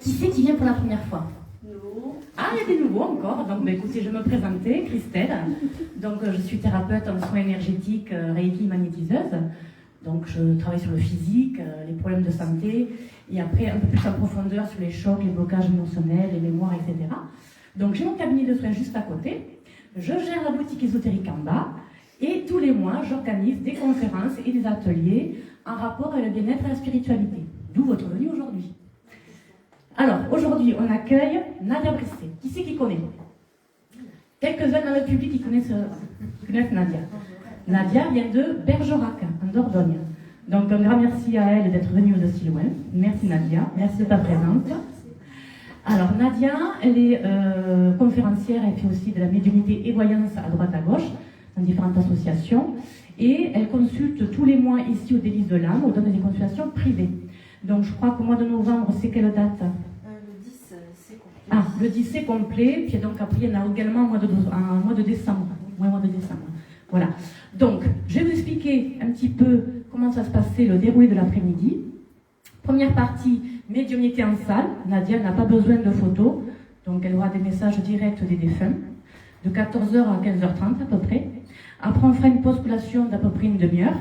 Qui c'est qui vient pour la première fois? Ah, il y a des nouveaux encore. Donc, écoutez, je vais me présenter, Christelle. Donc, je suis thérapeute en soins énergétiques, Reiki magnétiseuse. Donc, je travaille sur le physique, les problèmes de santé, et après, un peu plus en profondeur sur les chocs, les blocages émotionnels, les mémoires, etc. Donc, j'ai mon cabinet de soins juste à côté. Je gère la boutique ésotérique en bas. Et tous les mois, j'organise des conférences et des ateliers en rapport avec le bien-être et la spiritualité. D'où votre venue aujourd'hui. Alors, aujourd'hui, on accueille Nadia Brisset. Qui c'est qui connaît? Quelques-uns dans le public qui connaissent Nadia. Nadia vient de Bergerac, en Dordogne. Donc, un grand merci à elle d'être venue d'aussi loin. Merci Nadia, merci de ta présence. Alors, Nadia, elle est conférencière, elle fait aussi de la médiumnité et voyance à droite à gauche, dans différentes associations. Et elle consulte tous les mois ici au Délices de l'âme, on donne des consultations privées. Donc, je crois qu'au mois de novembre, c'est quelle date? Le 10, c'est complet. Ah, le 10, c'est complet. Puis donc, après, il y en a également en mois de décembre. Ouais, mois de décembre. Voilà. Donc, je vais vous expliquer un petit peu comment ça se passait, le déroulé de l'après-midi. Première partie, médiumnité en salle. Nadia n'a pas besoin de photos. Donc, elle aura des messages directs des défunts, de 14h à 15h30 à peu près. Après, on fera une pause collation d'à peu près une demi-heure.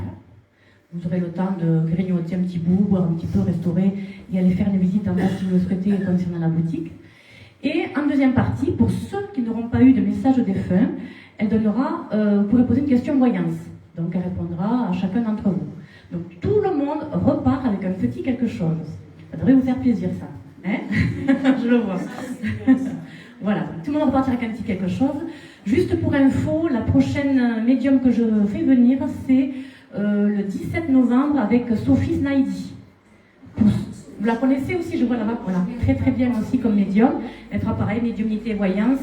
Vous aurez le temps de grignoter un petit bout, boire un petit peu, restaurer et aller faire une visite en bas si vous le souhaitez concernant la boutique. Et en deuxième partie, pour ceux qui n'auront pas eu de message défunt, elle donnera, vous pourrez poser une question voyance. Donc elle répondra à chacun d'entre vous. Donc tout le monde repart avec un petit quelque chose. Ça devrait vous faire plaisir ça. Hein? Je le vois. Voilà, tout le monde repart avec un petit quelque chose. Juste pour info, la prochaine médium que je fais venir, c'est le 17 novembre avec Sophie Snaidi. Vous la connaissez aussi, je vois là-bas, voilà, très très bien aussi comme médium. Elle fera pareil, médiumnité et voyance.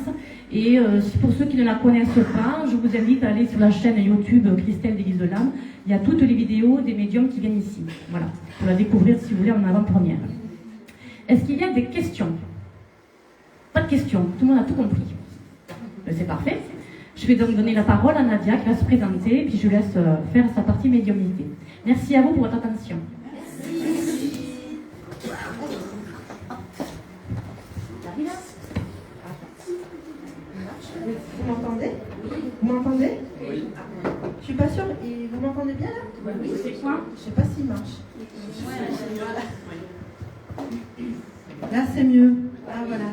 Et pour ceux qui ne la connaissent pas, je vous invite à aller sur la chaîne YouTube Christelle Délices de l'âme. Il y a toutes les vidéos des médiums qui viennent ici. Voilà, pour la découvrir si vous voulez en avant-première. Est-ce qu'il y a des questions? Pas de questions, tout le monde a tout compris. C'est parfait. Je vais donc donner la parole à Nadia qui va se présenter, puis je laisse faire sa partie médiumnité. Merci à vous pour votre attention. Merci. Vous m'entendez? Vous m'entendez? Oui. Je suis pas sûre. Et vous m'entendez bien là? Oui, c'est quoi? Je sais pas s'il marche. Là c'est mieux. Ah voilà.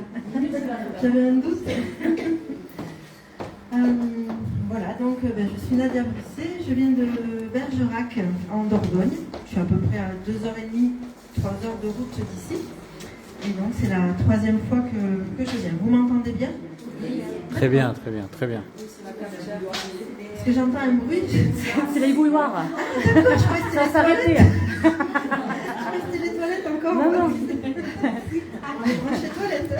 J'avais un doute. Voilà, donc je suis Nadia Brisset, je viens de Bergerac en Dordogne. Je suis à peu près à 2h30, 3h de route d'ici. Et donc c'est la troisième fois que je viens. Vous m'entendez bien? Très bien, très bien, très bien. Est-ce que j'entends un bruit? C'est les bouilloires. Ah d'accord, je croyais que Ça va c'était les s'arrêter. toilettes. Je croyais que c'était les toilettes encore. Non, non. On est branché toilettes.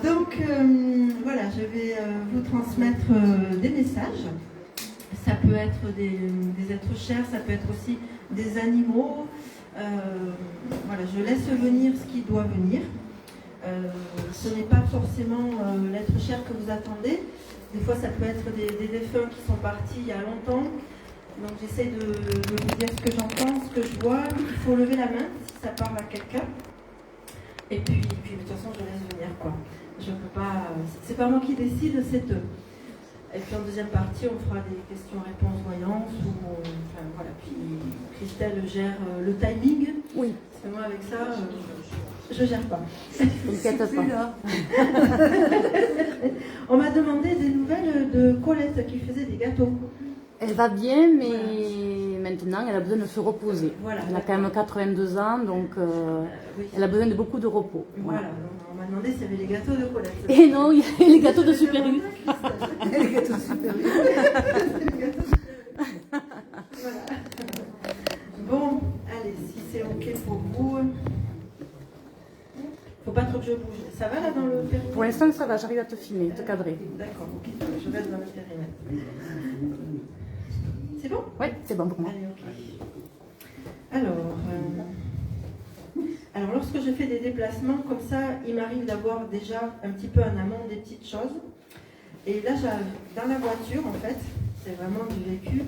Donc voilà, je vais vous transmettre des messages. Ça peut être des êtres chers, ça peut être aussi des animaux. Voilà, je laisse venir ce qui doit venir. Ce n'est pas forcément l'être cher que vous attendez. Des fois, ça peut être des défunts qui sont partis il y a longtemps. Donc j'essaie de vous dire ce que j'entends, ce que je vois. Il faut lever la main si ça parle à quelqu'un. Et puis de toute façon, je laisse venir quoi. Je peux pas. C'est pas moi qui décide, c'est eux. Et puis en deuxième partie, on fera des questions-réponses voyance ou enfin voilà. Puis Christelle gère le timing. Oui. Parce que moi avec ça, je gère pas. T'inquiète pas. On m'a demandé des nouvelles de Colette qui faisait des gâteaux. Elle va bien, mais maintenant, elle a besoin de se reposer. Voilà, elle a quand même 82 ans, donc oui. elle a besoin de beaucoup de repos. Voilà, on m'a demandé s'il y avait les gâteaux de Colette. Et non, il y a les gâteaux de Super U. Les gâteaux de Super U. Voilà. Bon, allez, si c'est OK pour vous. Faut pas trop que je bouge. Ça va là dans le périmètre? Pour l'instant, ça va, j'arrive à te filmer, te cadrer. D'accord, OK, je reste dans le périmètre. C'est bon? Oui, c'est bon pour moi. Allez, OK. Alors, lorsque je fais des déplacements comme ça, il m'arrive d'avoir déjà un petit peu en amont des petites choses. Et là, dans la voiture, en fait, c'est vraiment du vécu,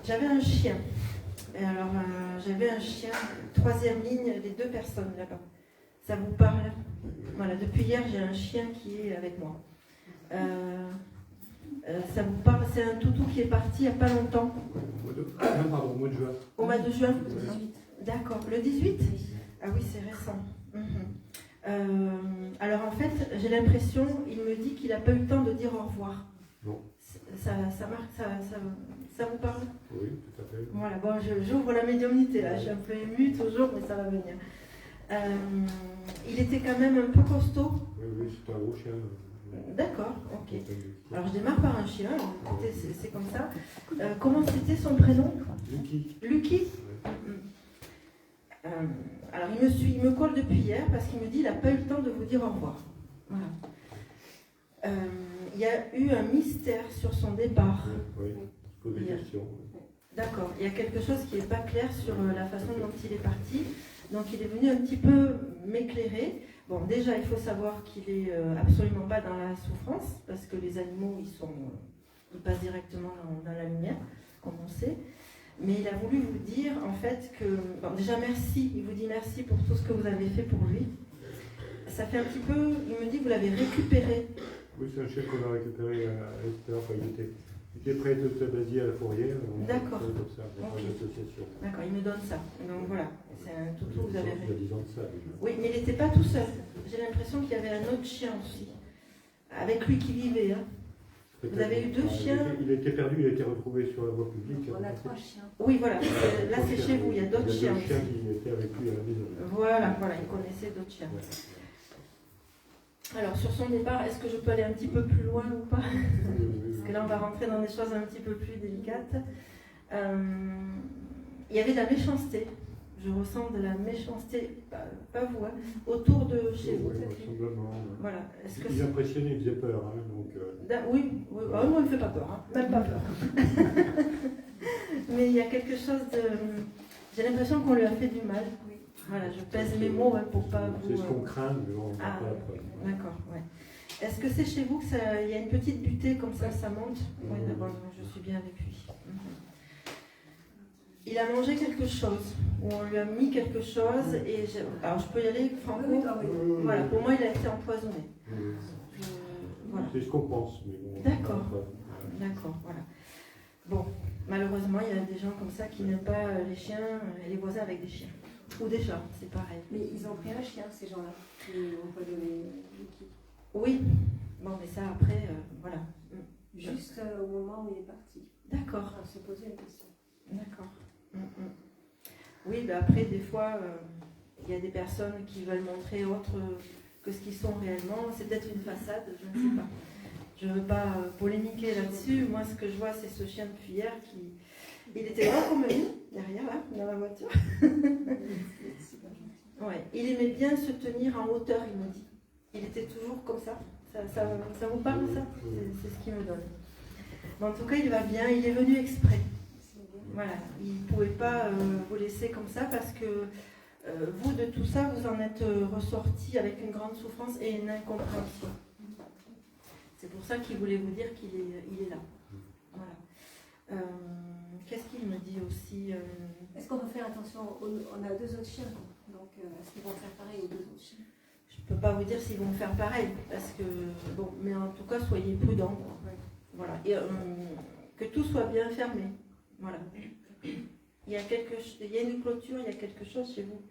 j'avais un chien. Et alors, j'avais un chien, troisième ligne, les deux personnes là-bas. Ça vous parle? Voilà, depuis hier, j'ai un chien qui est avec moi. Ça vous parle? C'est un toutou qui est parti il n'y a pas longtemps. Pardon, au mois de juin. Au mois de juin? Oui. D'accord. Le 18? Ah oui, c'est récent. Alors en fait, j'ai l'impression, il me dit qu'il n'a pas eu le temps de dire au revoir. Non. Ça vous parle? Oui, tout à fait. Voilà, bon, j'ouvre la médiumnité là, je suis un peu émue toujours, mais ça va venir. Il était quand même un peu costaud. Oui, c'est un gros chien. D'accord, ok. Alors je démarre par un chien, écoutez, c'est comme ça. Comment c'était son prénom? Lucky. Lucky? Ouais. Alors il me colle depuis hier parce qu'il me dit qu'il n'a pas eu le temps de vous dire au revoir. Voilà. Il y a eu un mystère sur son départ. Oui, il se pose des questions. D'accord, il y a quelque chose qui n'est pas clair sur la façon dont il est parti. Donc il est venu un petit peu m'éclairer. Bon, déjà, il faut savoir qu'il est absolument pas dans la souffrance, parce que les animaux, ils passent directement dans la lumière, comme on sait. Mais il a voulu vous dire, en fait, que... Bon, déjà, merci. Il vous dit merci pour tout ce que vous avez fait pour lui. Ça fait un petit peu... Il me dit que vous l'avez récupéré. Oui, c'est un chien qu'on a récupéré à l'extérieur. Enfin, il était prêt de s'abasier à la fourrière. D'accord. Comme ça, pour Okay. l'association. D'accord, il me donne ça. Donc voilà, c'est un toutou que vous avez... Il y a 10 ans de ça, déjà. Oui, mais il n'était pas tout seul. J'ai l'impression qu'il y avait un autre chien aussi, avec lui qui vivait. Hein. Vous avez eu deux chiens. Il était perdu, il a été retrouvé sur la voie publique. On a 3 chiens. Oui, voilà. Là, c'est chez vous. Il y a d'autres chiens. Il y a d'autres chiens qui étaient avec lui à la maison. Voilà, il connaissait d'autres chiens. Ouais. Alors, sur son départ, est-ce que je peux aller un petit peu plus loin ou pas? Parce que là, on va rentrer dans des choses un petit peu plus délicates. Il y avait de la méchanceté. Je ressens de la méchanceté, pas vous, hein, autour de chez vous. Voilà. Est-ce que il impressionnait, il faisait peur. Hein, donc, oui. Ah, moi, il ne me fait pas peur. Hein. Même pas peur. Mais il y a quelque chose de... J'ai l'impression qu'on lui a fait du mal. Voilà, je pèse mes mots hein, pour pas vous... C'est ce qu'on craint, mais on ne Ah, pas après. d'accord, ouais. Est-ce que c'est chez vous qu'il y a une petite butée comme ça monte? Oui, d'abord, je suis bien avec lui. Il a mangé quelque chose, ou on lui a mis quelque chose, et alors je peux y aller, Franco? Voilà, pour moi il a été empoisonné. Voilà. C'est ce qu'on pense, mais bon. D'accord, voilà. Bon, malheureusement, il y a des gens comme ça qui n'aiment pas les chiens et les voisins avec des chiens. Ou des chats, c'est pareil. Mais ils ont pris un chien, ces gens-là, qui n'ont pas donné Lucky. Oui, bon, mais ça après, voilà. Juste au moment où il est parti. D'accord. On se posait la question. D'accord. Oui, ben après, des fois, il y a des personnes qui veulent montrer autre que ce qu'ils sont réellement. C'est peut-être une façade, je ne sais pas. Je ne veux pas polémiquer là-dessus. Moi, ce que je vois, c'est ce chien depuis hier qui... Il était là comme lui, derrière, là, dans la voiture. Ouais. Il aimait bien se tenir en hauteur, il me dit. Il était toujours comme ça. Ça vous parle, ça? C'est ce qu'il me donne. Mais en tout cas, il va bien. Il est venu exprès. Voilà. Il ne pouvait pas vous laisser comme ça parce que vous, de tout ça, vous en êtes ressorti avec une grande souffrance et une incompréhension. C'est pour ça qu'il voulait vous dire qu'il est là. Voilà. Qu'est-ce qu'il me dit aussi Est-ce qu'on va faire attention? On a 2 autres chiens, donc est-ce qu'ils vont faire pareil aux 2 autres chiens? Je ne peux pas vous dire s'ils vont faire pareil, parce que, bon, mais en tout cas, soyez prudents. Voilà. Et que tout soit bien fermé. Voilà. Il y a une clôture, il y a quelque chose chez vous.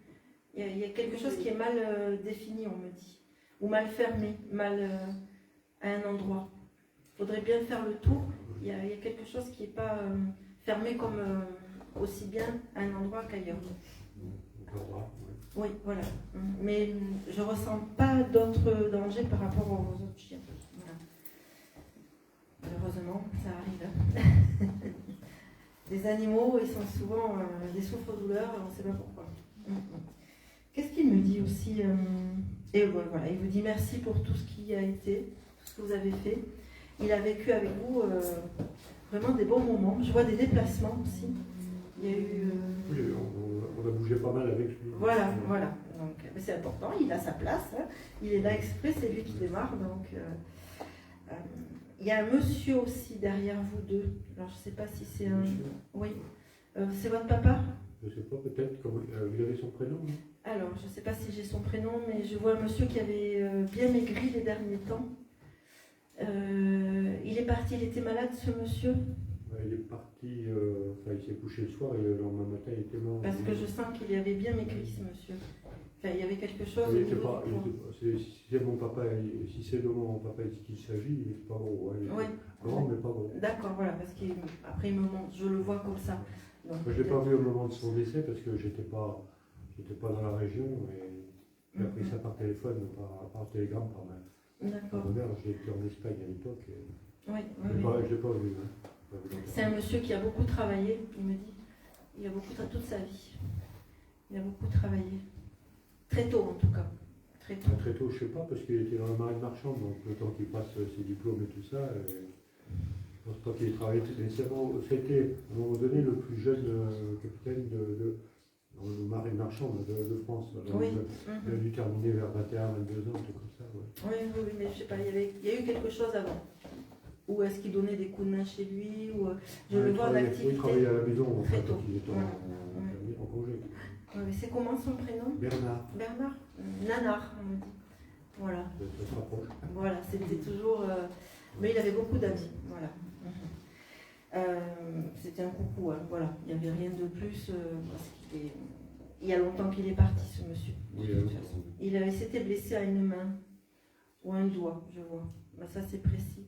Il y a quelque chose qui est mal défini, on me dit. Ou mal fermé, mal à un endroit. Il faudrait bien faire le tour. Il y a quelque chose qui n'est pas fermé comme aussi bien à un endroit qu'ailleurs. Oui, voilà. Mais je ne ressens pas d'autres dangers par rapport aux autres chiens. Voilà. Malheureusement, ça arrive. Les animaux, ils sont souvent des souffres-douleurs, on ne sait pas pourquoi. Qu'est-ce qu'il me dit aussi Et voilà, il vous dit merci pour tout ce qui a été, tout ce que vous avez fait. Il a vécu avec vous vraiment des bons moments. Je vois des déplacements aussi. Il y a eu... Oui, on a bougé pas mal avec lui. Voilà. Donc, mais c'est important, il a sa place. Hein. Il est là exprès, c'est lui qui démarre. Donc, il y a un monsieur aussi derrière vous deux. Alors, je ne sais pas si c'est un... Oui. C'est votre papa? Je sais pas, peut-être, vous avez son prénom, non? Alors, je ne sais pas si j'ai son prénom, mais je vois un monsieur qui avait bien maigri les derniers temps. Il est parti, il était malade, ce monsieur? Il est parti, il s'est couché le soir et le lendemain matin il était mort. Parce que je sens qu'il avait bien maigri, ce monsieur. Enfin, il y avait quelque chose au Il niveau était pas, du poids. si c'est mon papa, si c'est de mon papa qu'il s'agit, il n'est pas gros. Hein, il est Oui. grand, mais pas gros. D'accord, voilà, parce qu'après il me montre, je le vois comme ça. Donc, Je ne l'ai pas vu au moment de son décès parce que j'étais pas dans la région et j'ai appris ça par téléphone, par télégramme, par D'accord. ma mère. J'étais en Espagne à l'époque et Oui, je ne l'ai pas vu. Hein. C'est un monsieur qui a beaucoup travaillé, il me dit. Il a beaucoup toute sa vie. Il a beaucoup travaillé. Très tôt en tout cas. Très tôt. Très tôt, je ne sais pas, parce qu'il était dans la marine marchande, donc le temps qu'il passe ses diplômes et tout ça, je pense pas qu'il ait travaillé. C'était à un moment donné le plus jeune capitaine de marine marchande de France. Alors, Oui. Il a dû terminer vers 21, 22 ans, tout comme ça. Ouais. Oui, mais je sais pas, il y a eu quelque chose avant. Ou est-ce qu'il donnait des coups de main chez lui ou je le vois en activité. Il travaillait à la maison en Très fait, tôt. quand il était en congé. Ouais, mais c'est comment son prénom? Bernard. Bernard. Nanar, on me dit. Voilà. Ça se rapproche. Voilà, c'était toujours. Mais il avait beaucoup d'amis. Voilà. C'était un coucou, hein, voilà. Il n'y avait rien de plus. Parce il y a longtemps qu'il est parti, ce monsieur. Oui, Il s'était blessé à une main ou un doigt, je vois. Ben, ça, c'est précis.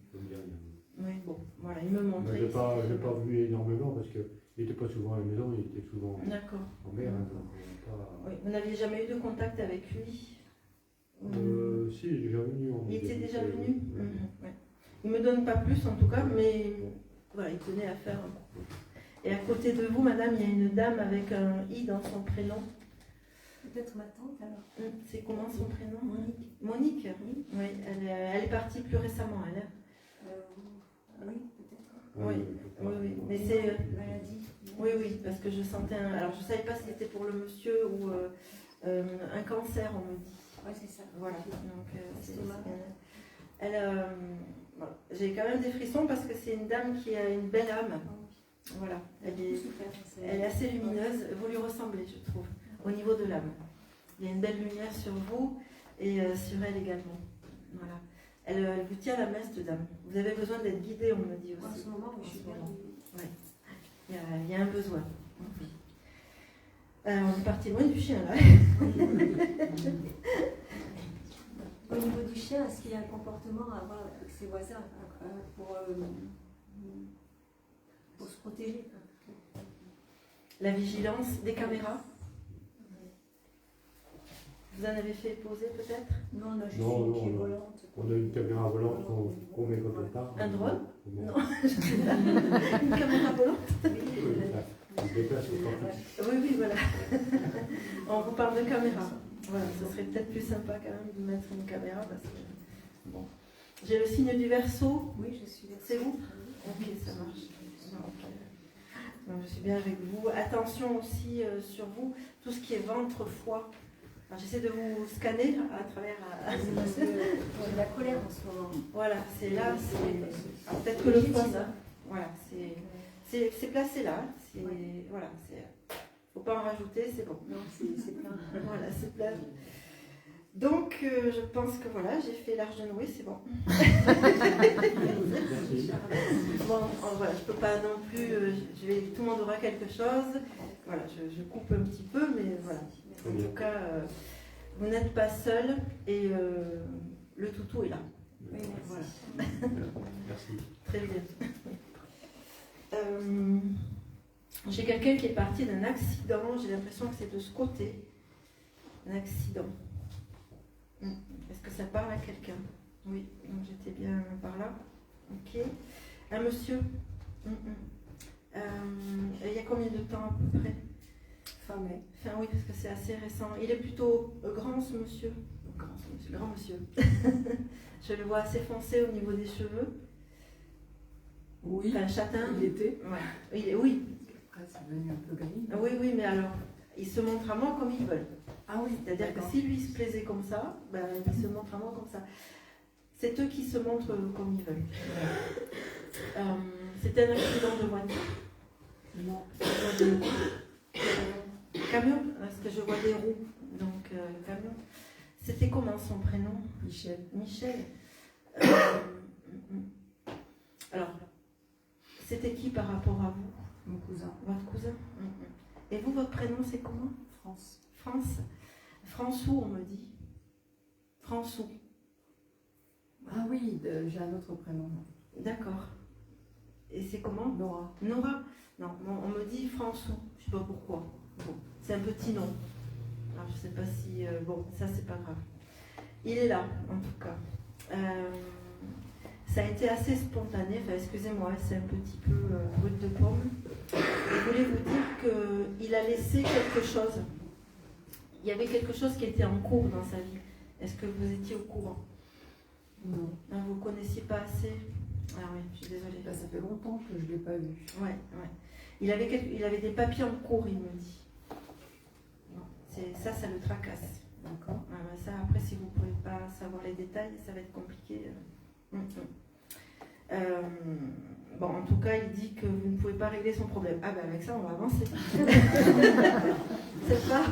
Oui, bon, voilà, il me montrait. Je l'ai pas vu énormément parce qu'il n'était pas souvent à la maison, il était souvent en mer. Hein, donc oui, vous n'aviez jamais eu de contact avec lui? Si, il est déjà venu. Il était déjà venu ouais. Il ne me donne pas plus en tout cas, mais voilà, il tenait à faire un coup. Et à côté de vous, madame, il y a une dame avec un I dans son prénom. Peut-être ma tante alors. C'est comment son prénom? Monique. Monique? Oui, elle est partie plus récemment, elle. Oui, peut-être. Oui, mais c'est. Maladie. Oui, parce que je sentais un. Alors je ne savais pas si c'était pour le monsieur ou un cancer, on me dit. Oui, c'est ça. Voilà, donc voilà. J'ai quand même des frissons parce que c'est une dame qui a une belle âme. Voilà, elle est assez lumineuse. Vous lui ressemblez, je trouve, au niveau de l'âme. Il y a une belle lumière sur vous et sur elle également. Voilà. Elle vous tient la main, cette dame. Vous avez besoin d'être guidée, on me dit aussi. En ce moment, je suis bien. Ouais. Il y a un besoin. On est parti loin du chien là. Au niveau du chien, est-ce qu'il y a un comportement à avoir avec ses voisins pour se protéger? La vigilance des caméras. Vous en avez fait poser peut-être? Non, on a juste une qui est volante. On a une caméra volante qu'on met quand on part. Un drone? Non, une caméra volante. Oui, voilà. On vous parle de caméra. Voilà, ce serait peut-être plus sympa quand même de mettre une caméra parce que. Bon. J'ai le signe du Verseau. Oui, je suis Verseau. C'est vous? Ok, ça marche. Donc, je suis bien avec vous. Attention aussi sur vous, tout ce qui est ventre, foie. J'essaie de vous scanner à travers. La colère en ce moment. Voilà, c'est là. Peut-être que le foie, ça. Voilà, c'est placé là. Voilà, faut pas en rajouter, c'est bon. Non, c'est plein. Voilà, c'est plein. Donc, je pense que voilà, j'ai fait large de noué, c'est bon. Bon, voilà, je peux pas non plus. Tout le monde aura quelque chose. Voilà, je coupe un petit peu, mais voilà. En tout cas, vous n'êtes pas seul et le toutou est là. Oui, merci. Voilà. Merci. Très bien. J'ai quelqu'un qui est parti d'un accident. J'ai l'impression que c'est de ce côté. Un accident. Est-ce que ça parle à quelqu'un? Oui, donc j'étais bien par là. Ok. Un monsieur. Il y a combien de temps à peu près? Fin mai. Oui, parce que c'est assez récent. Il est plutôt grand, ce monsieur. Grand monsieur. Je le vois assez foncé au niveau des cheveux. Oui, enfin, châtain. il était. Ouais. Oui. Après, c'est devenu un peu gris. Oui, mais alors, ils se montrent à moi comme ils veulent. Ah oui, c'est-à-dire que si lui se plaisait comme ça, ben, il se montre à moi comme ça. C'est eux qui se montrent comme ils veulent. C'était un accident de voiture. Non, je vois des Camion, parce que je vois des roues, donc camion. C'était comment son prénom? Michel. Michel. Alors, c'était qui par rapport à vous? Mon cousin. Votre cousin? Et vous, votre prénom, c'est comment? France. France. François, on me dit. François. Ah oui, j'ai un autre prénom. D'accord. Et c'est comment? Nora. Nora? Non, on me dit François. Je sais pas pourquoi. Bon, c'est un petit nom. Alors, je sais pas si... bon, ça, c'est pas grave. Il est là, en tout cas. Ça a été assez spontané. Enfin, excusez-moi, c'est un petit peu brut de pomme. Je voulais vous dire qu'il a laissé quelque chose. Il y avait quelque chose qui était en cours dans sa vie. Est-ce que vous étiez au courant? Non. Non, vous ne connaissiez pas assez? Ah oui, je suis désolée. Là, ça fait longtemps que je ne l'ai pas vu. Ouais. Il avait des papiers en cours, il me dit. Non, ça le tracasse. D'accord. Ça, après, si vous ne pouvez pas savoir les détails, ça va être compliqué. Bon, en tout cas, il dit que vous ne pouvez pas régler son problème. Ah ben avec ça, on va avancer. C'est pas.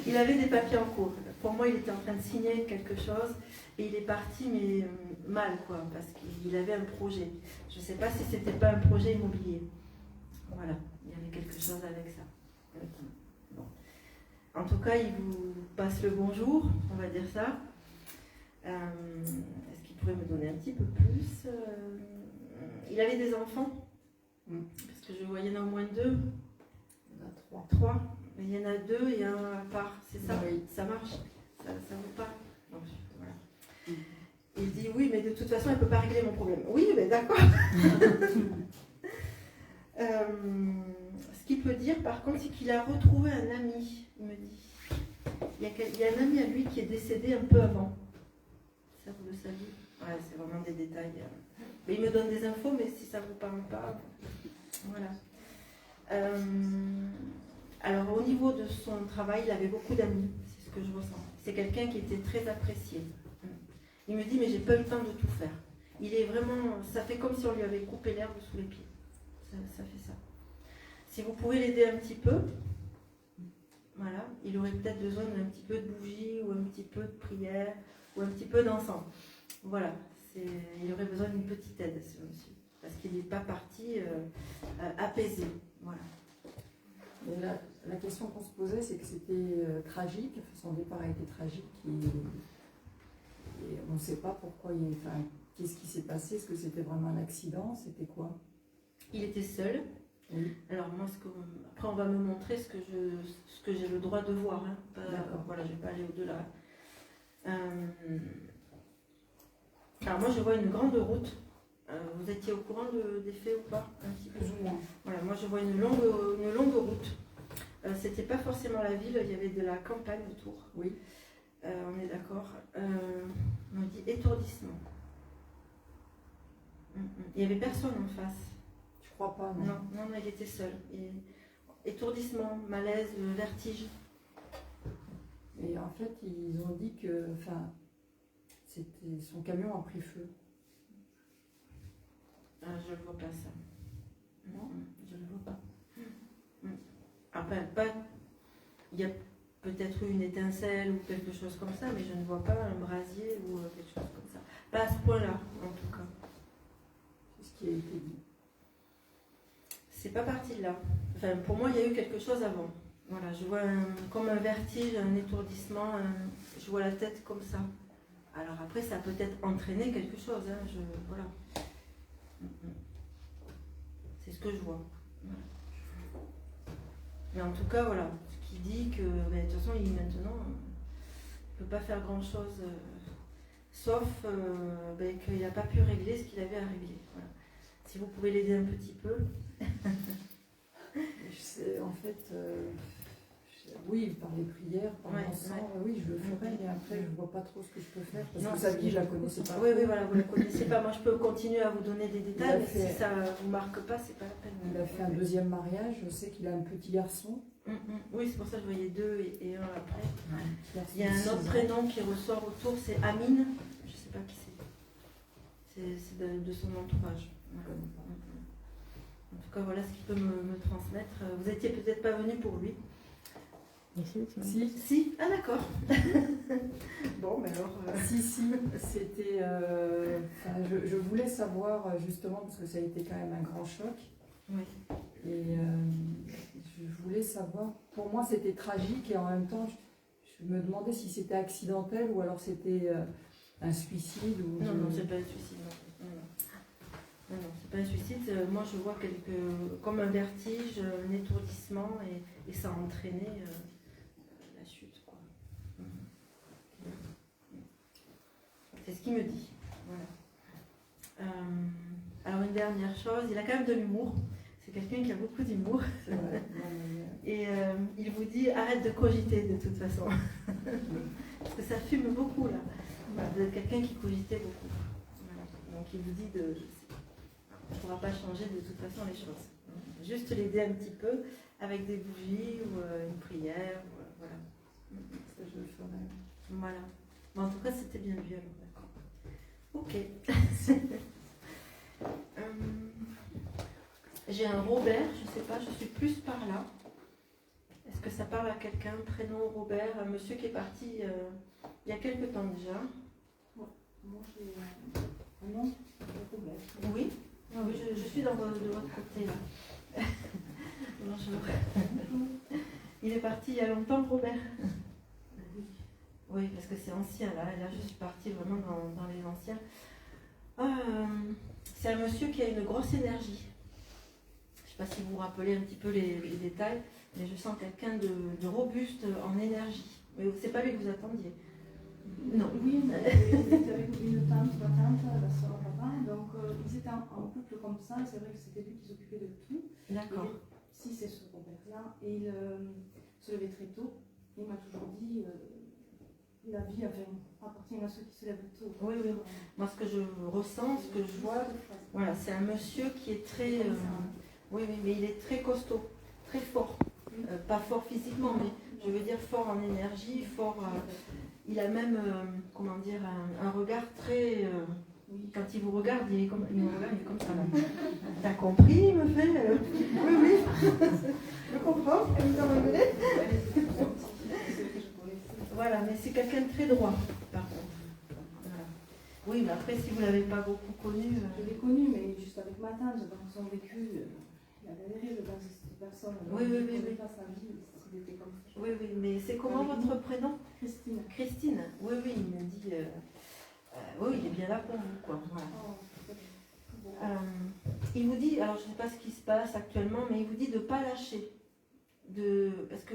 Il avait des papiers en cours. Pour moi, il était en train de signer quelque chose et il est parti, mais mal, quoi, parce qu'il avait un projet. Je ne sais pas si c'était pas un projet immobilier. Voilà, il y avait quelque chose avec ça. Bon. En tout cas, il vous passe le bonjour, on va dire ça. Est-ce qu'il pourrait me donner un petit peu plus? Il avait des enfants? Parce que je vois, il y en a au moins 2. Il y en a 3. 3. Mais il y en a 2 et un à part, c'est ça? Oui. Ça marche? Ça vous parle? Donc, voilà. Il dit oui, mais de toute façon, elle ne peut pas régler mon problème. Oui, mais d'accord. Ce qu'il peut dire, par contre, c'est qu'il a retrouvé un ami, il me dit. Il y a un ami à lui qui est décédé un peu avant. Ça, vous le saviez? Ouais, c'est vraiment des détails. Mais il me donne des infos, mais si ça ne vous parle pas, voilà. Alors, au niveau de son travail, il avait beaucoup d'amis, c'est ce que je ressens. C'est quelqu'un qui était très apprécié. Il me dit, mais j'ai pas eu le temps de tout faire. Il est vraiment, ça fait comme si on lui avait coupé l'herbe sous les pieds. Ça fait ça. Si vous pouvez l'aider un petit peu, voilà, il aurait peut-être besoin d'un petit peu de bougie ou un petit peu de prière ou un petit peu d'encens. Voilà, il aurait besoin d'une petite aide, ce monsieur, parce qu'il n'est pas parti apaisé. Voilà. Et la question qu'on se posait, c'est que c'était tragique, son départ a été tragique et on ne sait pas pourquoi, qu'est-ce qui s'est passé, est-ce que c'était vraiment un accident, c'était quoi? Il était seul. Oui. Alors moi, après on va me montrer ce que j'ai le droit de voir. Hein. Voilà, je ne vais pas aller au-delà. Alors moi, je vois une grande route. Vous étiez au courant des faits ou pas? Un petit peu. Plus ou moins. Voilà, moi je vois une longue route. C'était pas forcément la ville, il y avait de la campagne autour. Oui. On est d'accord. On dit étourdissement. Il n'y avait personne en face. Je crois pas, non. Non, il était seul. Étourdissement, malaise, vertige. Et en fait, ils ont dit que, son camion a pris feu. Je ne vois pas ça. Non, je ne vois pas. Après, il y a peut-être eu une étincelle ou quelque chose comme ça, mais je ne vois pas un brasier ou quelque chose comme ça. Pas à ce point-là, en tout cas. C'est ce qui a été dit. C'est pas parti de là. Enfin, pour moi, il y a eu quelque chose avant. Voilà, je vois comme un vertige, un étourdissement, je vois la tête comme ça. Alors après, ça a peut-être entraîné quelque chose. Hein, voilà. C'est ce que je vois. Voilà. Mais en tout cas, voilà, ce qui dit que, de toute façon, maintenant, ne peut pas faire grand-chose, sauf qu'il n'a pas pu régler ce qu'il avait à régler. Voilà. Si vous pouvez l'aider un petit peu. Je sais, en fait, oui, par les prières, par l'encens, oui, je le ferai, et après, je ne vois pas trop ce que je peux faire, parce que sa vie, je ne la connaissais pas. Oui, voilà, vous ne la connaissez pas. Moi, je peux continuer à vous donner des détails, mais si ça ne vous marque pas, c'est pas la peine. Il a fait un deuxième mariage, je sais qu'il a un petit garçon. Oui, c'est pour ça que je voyais 2 et 1 après. Il y a Il un autre prénom qui ressort autour, c'est Amine. Je ne sais pas qui c'est. C'est de son entourage. En tout cas, voilà ce qu'il peut me transmettre. Vous étiez peut-être pas venu pour lui. Si, Si. Ah d'accord. Bon, mais alors. si, c'était. Je voulais savoir justement, parce que ça a été quand même un grand choc. Oui. Et je voulais savoir, pour moi c'était tragique et en même temps je me demandais si c'était accidentel ou alors c'était un suicide. Ou Non, non, c'est pas un suicide. Non, c'est pas un suicide. Moi je vois comme un vertige, un étourdissement et ça a entraîné la chute. Quoi. C'est ce qu'il me dit. Voilà. Alors une dernière chose, il a quand même de l'humour. C'est quelqu'un qui a beaucoup d'humour. Et il vous dit arrête de cogiter de toute façon. Parce que ça fume beaucoup là. Vous êtes quelqu'un qui cogitait beaucoup. Voilà. Donc il vous dit on ne pourra pas changer de toute façon les choses. Juste l'aider un petit peu avec des bougies ou une prière. Voilà. Ça, je le ferai. Voilà. Bon, en tout cas, c'était bien vu alors, d'accord. Ok. J'ai un Robert, je ne sais pas, je suis plus par là. Est-ce que ça parle à quelqu'un? Prénom Robert, un monsieur qui est parti il y a quelque temps déjà. Moi, j'ai un nom, Robert. Oui, oui, je suis de votre côté là. Bonjour. Il est parti il y a longtemps, Robert? Oui, parce que c'est ancien là. Là, je suis partie vraiment dans les anciens. C'est un monsieur qui a une grosse énergie. Je ne sais pas si vous vous rappelez un petit peu les détails, mais je sens quelqu'un de robuste en énergie. Mais ce n'est pas lui que vous attendiez. Non. Oui, j'étais avec une tante, ma tante, la soeur, papa. Donc, ils étaient en couple comme ça. C'est vrai que c'était lui qui s'occupait de tout. D'accord. Si, c'est ce Robert-là. Et il se levait très tôt. Il m'a toujours dit la vie appartient à ceux qui se lèvent tôt. Oui, oui. Moi, ce que je ressens, ce que je vois, voilà, c'est un monsieur qui est très. Oui, mais il est très costaud, très fort. Pas fort physiquement, mais je veux dire fort en énergie, fort. Il a même, comment dire, un regard très. Quand il vous regarde, il est comme ça. T'as compris, il me fait. Oui, oui. Je comprends. Voilà, mais c'est quelqu'un de très droit, par contre. Voilà. Oui, mais après, si vous ne l'avez pas beaucoup connu. Je l'ai connu, mais juste avec ma tante, dans son vécu, il a galéré, je pense, cette personne. Oui, oui, oui. Il pas sa vie, s'il était comme ça. Oui, oui, mais c'est comment votre prénom? Christine. Christine. Oui, oui, il me dit. Oui, il est bien là pour vous, quoi. Voilà. Il vous dit, alors je ne sais pas ce qui se passe actuellement, mais il vous dit de ne pas lâcher. Parce que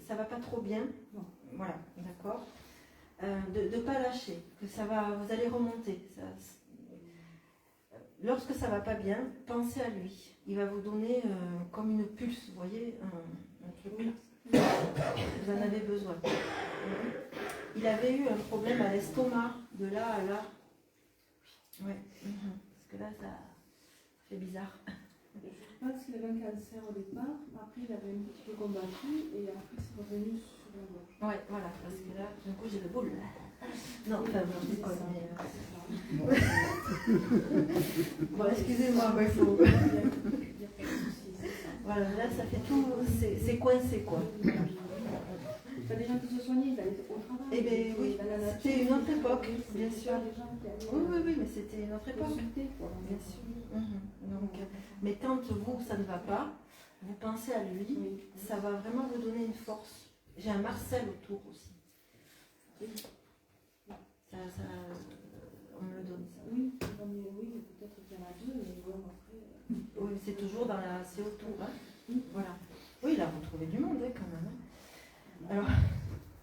ça ne va pas trop bien. Non. Voilà, d'accord. De ne pas lâcher, que vous allez remonter. Lorsque ça ne va pas bien, pensez à lui. Il va vous donner comme une pulse, vous voyez, un truc là. Vous en avez besoin. Il avait eu un problème à l'estomac, de là à là. Oui, parce que là, ça fait bizarre. Je pense qu'il avait un cancer au départ, après il avait un petit peu combattu et après c'est revenu sur la gorge. Ouais, voilà, parce que là, d'un coup j'ai le boule. Non, enfin, bon, je déconne, mais. Bon, excusez-moi, mais il faut. Voilà, là ça fait tout. C'est coincé quoi. Il y a des gens qui se soignaient, ils allaient au travail. Eh bien oui, c'était une autre époque, bien sûr. Oui, mais c'était une autre époque. Bien sûr. Donc, mais quand vous, ça ne va pas, vous pensez à lui, ça va vraiment vous donner une force. J'ai un Marcel autour aussi. Ça, on me le donne ça. Oui, peut-être qu'il y en a deux, mais bon, après. Oui, c'est toujours dans la. C'est autour. Hein. Voilà. Oui, il a retrouvé du monde quand même. Hein.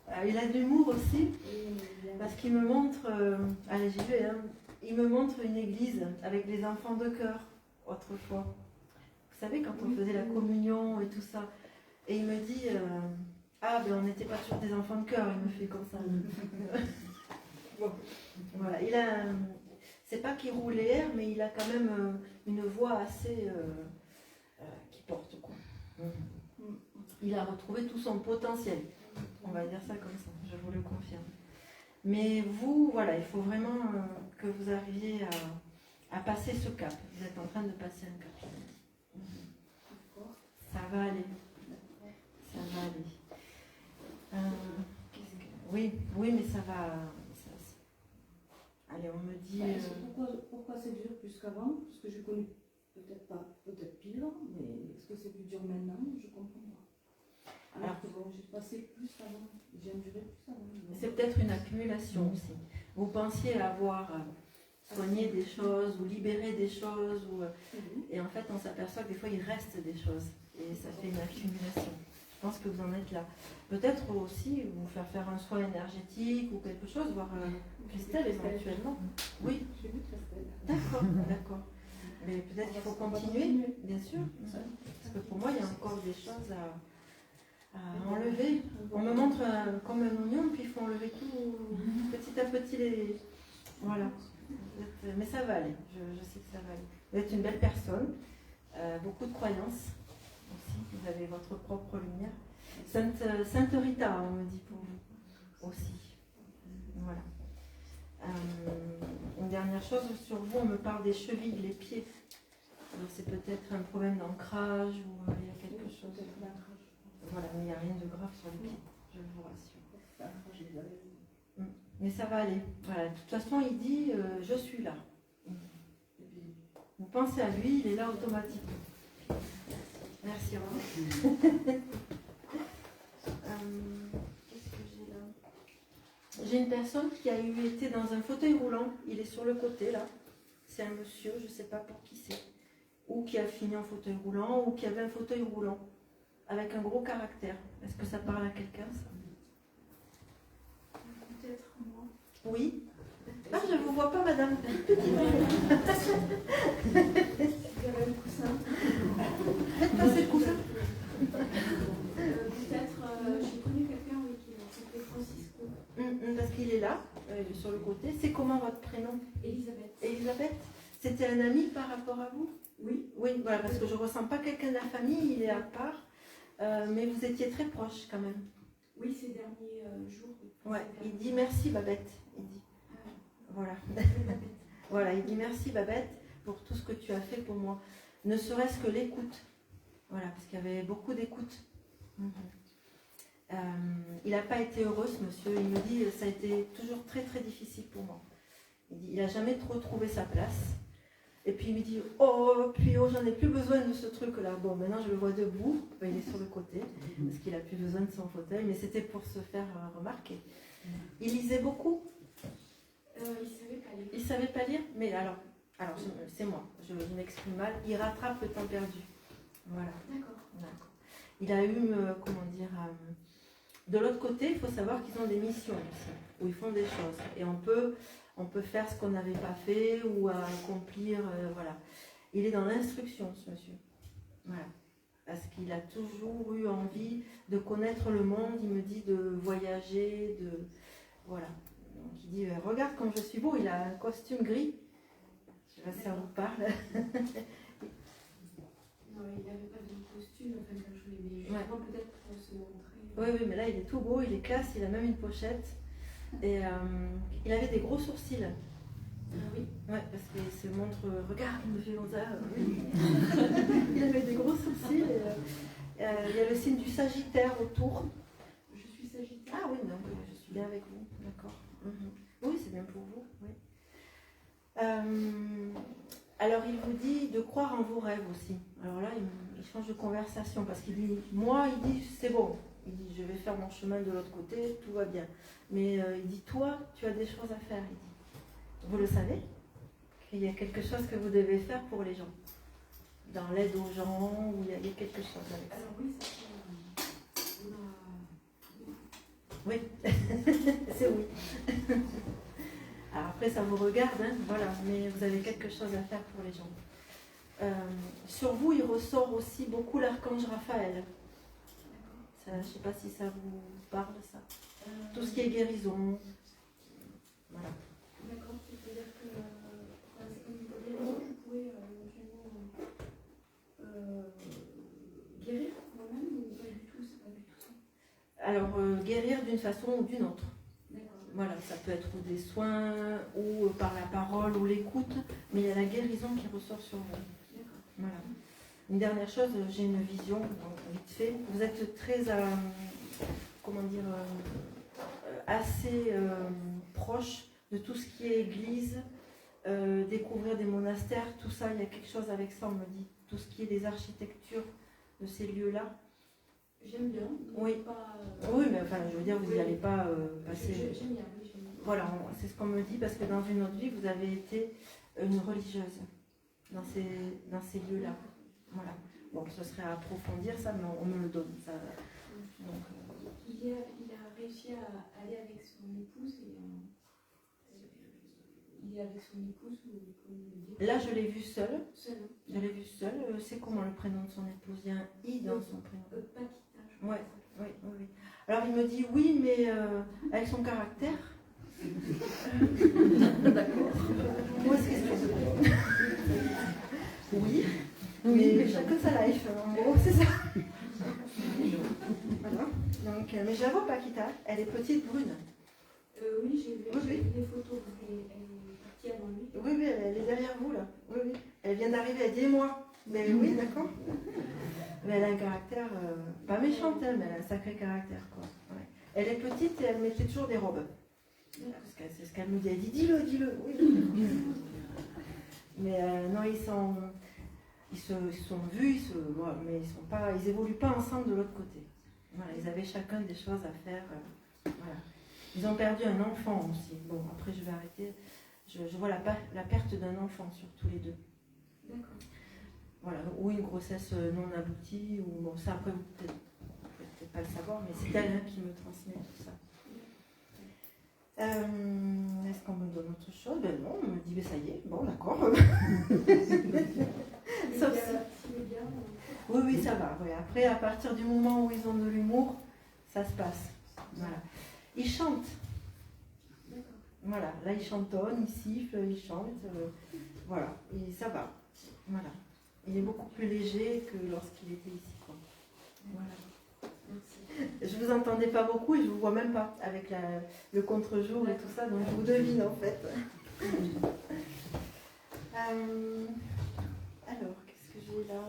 Alors, il a de l'humour aussi, parce qu'il me montre. Allez, j'y vais. Hein. Il me montre une église avec les enfants de chœur, autrefois. Vous savez, quand on faisait la communion et tout ça. Et il me dit ah, ben on n'était pas sur des enfants de chœur, il me fait comme ça. Bon, voilà. Il a. C'est pas qu'il roule les airs, mais il a quand même une voix assez. Qui porte, quoi. Il a retrouvé tout son potentiel. On va dire ça comme ça, je vous le confirme. Mais vous, voilà, il faut vraiment que vous arriviez à passer ce cap. Vous êtes en train de passer un cap. D'accord. Ça va aller. Ça va aller. Oui, oui, mais ça va. Allez, on me dit. Pourquoi c'est dur plus qu'avant? Parce que je connais peut-être pas, peut-être pire, mais est-ce que c'est plus dur maintenant? Je comprends pas. Alors que bon, j'ai passé plus avant, j'ai enduré plus avant. C'est peut-être une accumulation aussi. Vous pensiez avoir soigné des choses ou libéré des choses, et en fait, on s'aperçoit que des fois, il reste des choses, et ça fait une accumulation. Je pense que vous en êtes là. Peut-être aussi vous faire un soin énergétique ou quelque chose, voir Christelle éventuellement. Oui. J'ai vu Christelle. D'accord, d'accord. Mais peut-être qu'il faut continuer, bien sûr. Parce que pour moi, il y a encore des choses à enlever. On me montre comme un oignon, puis il faut enlever tout petit à petit les. Voilà. Mais ça va aller. Je sais que ça va aller. Vous êtes une belle personne, beaucoup de croyances aussi. Vous avez votre propre lumière. Sainte Rita, on me dit pour vous aussi. Voilà. Une dernière chose sur vous, on me parle des chevilles, les pieds. Alors c'est peut-être un problème d'ancrage ou il y a quelque chose. Voilà, mais il n'y a rien de grave sur les pieds, je vous rassure. Mais ça va aller. Voilà. De toute façon, il dit je suis là. Vous pensez à lui, il est là automatiquement. Merci. Qu'est-ce que j'ai là? J'ai une personne qui a été dans un fauteuil roulant. Il est sur le côté là. C'est un monsieur, je ne sais pas pour qui c'est. Ou qui a fini en fauteuil roulant, ou qui avait un fauteuil roulant. Avec un gros caractère. Est-ce que ça parle à quelqu'un, ça? Peut-être moi. Oui. Ah, je ne vous vois pas, madame. Il y avait un coussin. Faites passer le coussin. Peut-être, j'ai connu quelqu'un qui s'appelait Francisco. Parce qu'il est là, il est sur le côté. C'est comment votre prénom? Elisabeth. Elisabeth. C'était un ami par rapport à vous? Oui. Oui, voilà, parce que je ne ressens pas quelqu'un de la famille, il est à part. Mais vous étiez très proches quand même. Oui, ces derniers jours. Ouais, il dit merci Babette. Il dit. Voilà. Voilà, il dit merci Babette pour tout ce que tu as fait pour moi. Ne serait-ce que l'écoute. Voilà, parce qu'il y avait beaucoup d'écoute. Il n'a pas été heureux ce monsieur. Il me dit ça a été toujours très très difficile pour moi. Il dit il n'a jamais trop trouvé sa place. Et puis il me dit j'en ai plus besoin de ce truc là. Bon, maintenant je le vois debout. Il est sur le côté parce qu'il a plus besoin de son fauteuil, mais c'était pour se faire remarquer. Il lisait beaucoup. Il savait pas lire. Mais alors c'est moi. Je m'exprime mal. Il rattrape le temps perdu. Voilà. D'accord. Il a eu de l'autre côté, il faut savoir qu'ils ont des missions aussi, où ils font des choses. Et on peut faire ce qu'on n'avait pas fait ou accomplir, voilà. Il est dans l'instruction, ce monsieur. Voilà. Parce qu'il a toujours eu envie de connaître le monde, il me dit de voyager, voilà. Donc il dit, regarde comme je suis beau, il a un costume gris. Je sais pas si ça vous parle. Non, il n'avait pas de costume, enfin, quand je l'ai vu. Peut-être pour se montrer. Oui, mais là il est tout beau, il est classe, il a même une pochette. Et il avait des gros sourcils. Oui. Ouais, parce qu'il se montre, regarde, il me fait comme ça. Oui. Il avait des gros sourcils. Il y a le signe du Sagittaire autour. Je suis Sagittaire. Ah oui, donc je suis bien avec vous, d'accord. Oui, c'est bien pour vous. Oui. Alors il vous dit de croire en vos rêves aussi. Alors là, il change de conversation parce qu'il dit, moi, il dit c'est bon. Il dit je vais faire mon chemin de l'autre côté, tout va bien. Mais il dit toi, tu as des choses à faire. Il dit, vous le savez, qu'il y a quelque chose que vous devez faire pour les gens, dans l'aide aux gens, où il y a quelque chose avec ça. Alors oui, ça oui, c'est oui. Alors après, ça vous regarde, hein, voilà, mais vous avez quelque chose à faire pour les gens. Sur vous, il ressort aussi beaucoup l'archange Raphaël. Ça, je ne sais pas si ça vous parle, ça. Tout ce qui est guérison. Voilà. D'accord, c'est-à-dire que au niveau des gens, je pourrais éventuellement guérir moi-même ou pas du tout, c'est pas du tout ça. Alors, guérir d'une façon ou d'une autre. D'accord. Voilà, ça peut être des soins ou par la parole ou l'écoute, mais il y a la guérison qui ressort sur vous. D'accord. Voilà. Une dernière chose, j'ai une vision, vite fait. Vous êtes très, comment dire, assez proche de tout ce qui est église, découvrir des monastères, tout ça, il y a quelque chose avec ça, on me dit. Tout ce qui est des architectures de ces lieux-là. J'aime bien. Oui. Pas, Oui, mais enfin, je veux dire, vous n'y allez pas passer. J'aime bien, oui, j'aime bien. Voilà, c'est ce qu'on me dit, parce que dans une autre vie, vous avez été une religieuse dans ces lieux-là. Voilà. Bon, ce serait à approfondir ça, mais on me le donne. Ça. Donc, il a réussi à aller avec son épouse et il est avec son épouse ou comment le dire. là, je l'ai vu seul. Seul. Je l'ai vu seul. C'est comment le prénom de son épouse? Il y a un I dans son prénom. Paquita, je crois. Ouais, oui, oui, oui. Alors il me dit oui, mais avec son caractère. D'accord. Moi, c'est ce que oui, mais chacun sa life. En gros, c'est ça. Voilà. Donc, mais j'avoue, Paquita, elle est petite brune. Oui, j'ai vu Oui. les photos. Elle est partie avant lui. Oui, oui, elle est derrière vous là. Oui, oui. Elle vient d'arriver, elle dit et moi. Mais oui, d'accord. Mais elle a un caractère, pas méchante, hein, mais elle a un sacré caractère, quoi. Ouais. Elle est petite et elle mettait toujours des robes. Parce que c'est ce qu'elle nous dit. Elle dit dis-le, dis-le. Oui. Mais non, ils se sont vus, voilà, mais ils évoluent pas ensemble de l'autre côté. Voilà, ils avaient chacun des choses à faire. Voilà. Ils ont perdu un enfant aussi. Bon, après je vais arrêter. Je vois la perte d'un enfant sur tous les deux. D'accord. Voilà, ou une grossesse non aboutie, ou bon, ça après vous pouvez peut-être pas le savoir, mais c'est elle qui me transmet tout ça. Est-ce qu'on me donne autre chose? Ben non, on me dit, ben ça y est, bon d'accord. Sauf si... Oui, oui, ça va. Ouais. Après, à partir du moment où ils ont de l'humour, ça se passe. Voilà. Ils chantent. Voilà, là ils chantonnent, ils sifflent, ils chantent. Voilà, et ça va. Voilà. Il est beaucoup plus léger que lorsqu'il était ici, quoi. Voilà. Je vous entendais pas beaucoup et je vous vois même pas avec le contre-jour et tout ça, donc je vous devine en fait. Alors, qu'est-ce que j'ai là?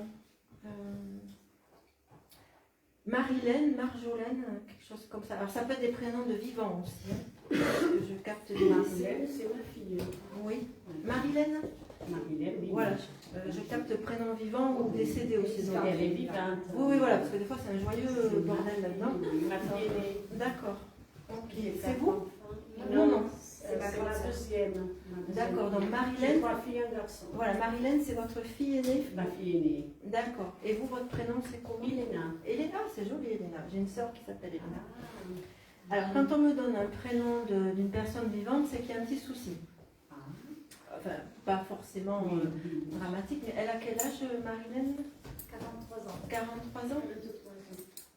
Marilène, Marjolaine, quelque chose comme ça. Alors ça peut être des prénoms de vivants aussi. Hein. Je capte les Marilène, c'est ma fille. Oui. Marilène? Marilène, oui. Voilà, je capte prénom vivant ou décédé aussi. Donc, elle est vivante. Oui, oui, voilà, parce que des fois c'est un joyeux bordel là-dedans. Ma fille aînée. D'accord. Ok. C'est vous? Non, non. C'est ma deuxième. D'accord, donc Marilène. 3 filles et un garçon. Voilà, Marilène, c'est votre fille aînée? Ma fille aînée. D'accord. Et vous, votre prénom, c'est comment? Elena. Elena, c'est joli, Elena. J'ai une sœur qui s'appelle Elena. Alors, quand on me donne un prénom d'une personne vivante, c'est qu'il y a un petit souci. Enfin, pas forcément dramatique, mais elle a quel âge, Marilène? 43 ans. 43 ans?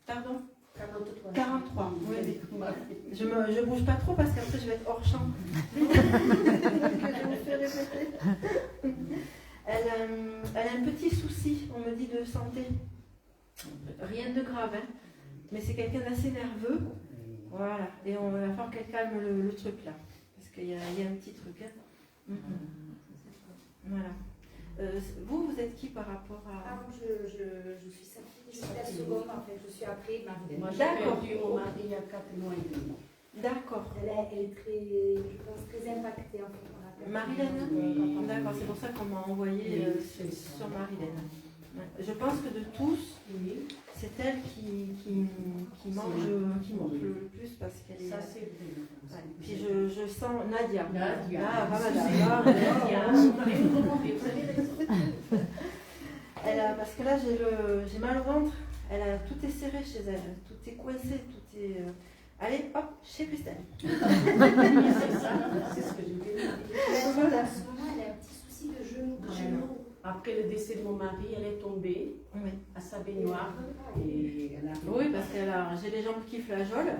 Pardon? 43. 43, oui, oui. Je bouge pas trop parce qu'après je vais être hors champ. Je me fais répéter. Elle a un petit souci, on me dit, de santé. Rien de grave, hein. Mais c'est quelqu'un d'assez nerveux. Voilà, et on va falloir qu'elle calme le truc là. Parce qu'il y a un petit truc. Hein. Voilà. Vous êtes qui par rapport à... Ah, je suis sa fille, je suis la seconde en fait, je suis après Marilène. Moi, j'ai D'accord. perdu mon mari il y a 4 mois et demi. D'accord. Elle est très, je pense, très impactée en fait. Marilène? D'accord, c'est pour ça qu'on m'a envoyé sur Marilène. Je pense que de tous, c'est elle qui mange le plus parce qu'elle est... Ça, c'est vrai. Ouais. Puis je sens Nadia. Nadia. Ah, Nadia. Parce que là, j'ai mal au ventre. Tout est serré chez elle. Tout est coincé. Tout est... Allez, hop, chez Christelle. C'est ça, c'est ce que je voulais dire. Voilà. En ce moment, elle a un petit souci de genou. Après le décès de mon mari, elle est tombée à sa baignoire. Et elle a... Oui, parce que j'ai les jambes qui flageolent.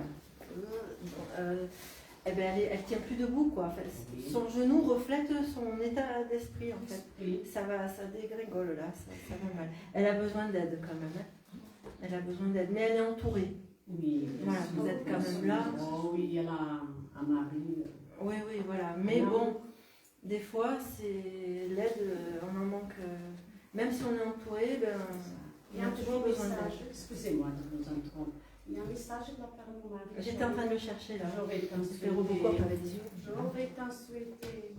Eh ben, elle tient plus debout, quoi. En fait, son genou reflète son état d'esprit, en fait. Oui. Ça dégrégole là, ça va mal. Elle a besoin d'aide quand même. Hein. Elle a besoin d'aide, mais elle est entourée. Oui. Voilà, vous êtes quand même là. Oh oui, elle a un mari. Oui, oui, voilà. Mais bon, des fois, c'est l'aide, on en manque même si on est entouré, ben, Il y a un toujours besoin message, d'aide. excusez-moi de vous interrompre. Il y a un message de la part de mon mari. J'étais en train de le chercher là. J'aurais tant C'est Robocop souhaité. avec des yeux. J'aurais tant souhaité.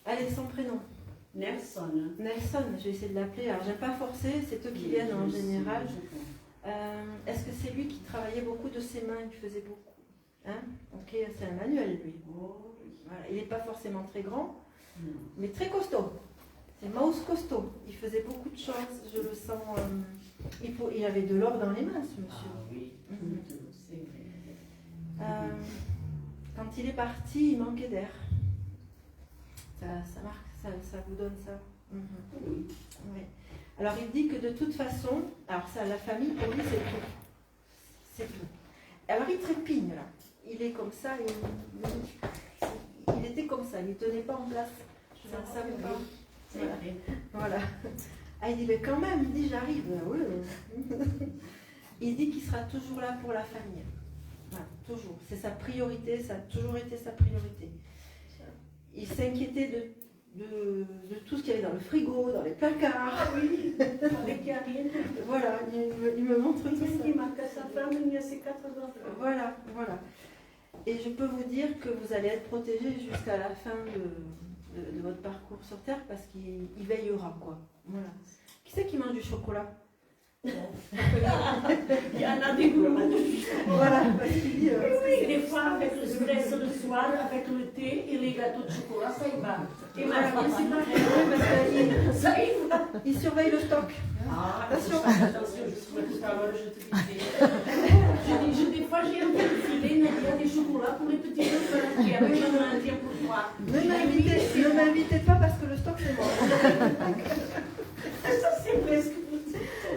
Allez, son prénom. Nelson. Nelson, je vais essayer de l'appeler. Alors, j'aime pas forcer, c'est eux qui viennent en général. Est-ce que c'est lui qui travaillait beaucoup de ses mains, il faisait beaucoup? Hein? Ok, c'est un manuel lui. Voilà. Il n'est pas forcément très grand, mais très costaud. C'est mouse costaud. Il faisait beaucoup de choses, je le sens. Il avait de l'or dans les mains, ce monsieur. Ah oui, c'est vrai. Quand il est parti, il manquait d'air. Ça marque, ça vous donne ça. Oui. Oui. Alors il dit que de toute façon, alors ça, la famille, pour lui, c'est tout. C'est tout. Alors il trépigne là. Il est comme ça, il était comme ça, il ne tenait pas en place. Je ne savais pas. Voilà. Voilà. Ah, il dit, mais quand même, il dit, j'arrive. Oui. Il dit qu'il sera toujours là pour la famille. Voilà, toujours. C'est sa priorité, ça a toujours été sa priorité. Il s'inquiétait de tout ce qu'il y avait dans le frigo, dans les placards. Ah oui, avec Karine. Voilà, il me montre tout ça. Il marque à sa femme, il y a ses 4 enfants. Voilà, voilà. Et je peux vous dire que vous allez être protégé jusqu'à la fin de votre parcours sur Terre parce qu'il veillera, quoi. Voilà. Qui c'est qui mange du chocolat? Il y en a des gourmands. Voilà, parce qu'il dit... Oui, des fois avec le stress le soir, avec le thé et les gâteaux de chocolat, ça y va. Et ma fille, c'est pareil. Oui, parce Ça y va. qu'il surveille le stock. Ah, attention. Attention, je tout à l'heure, je te disais. Des fois, j'ai un peu filé, il y a des chocolats pour les petits enfants. Et après, j'en ai un tiers pour toi. Ne m'invitez pas parce que le stock, c'est mort. Ça, c'est presque.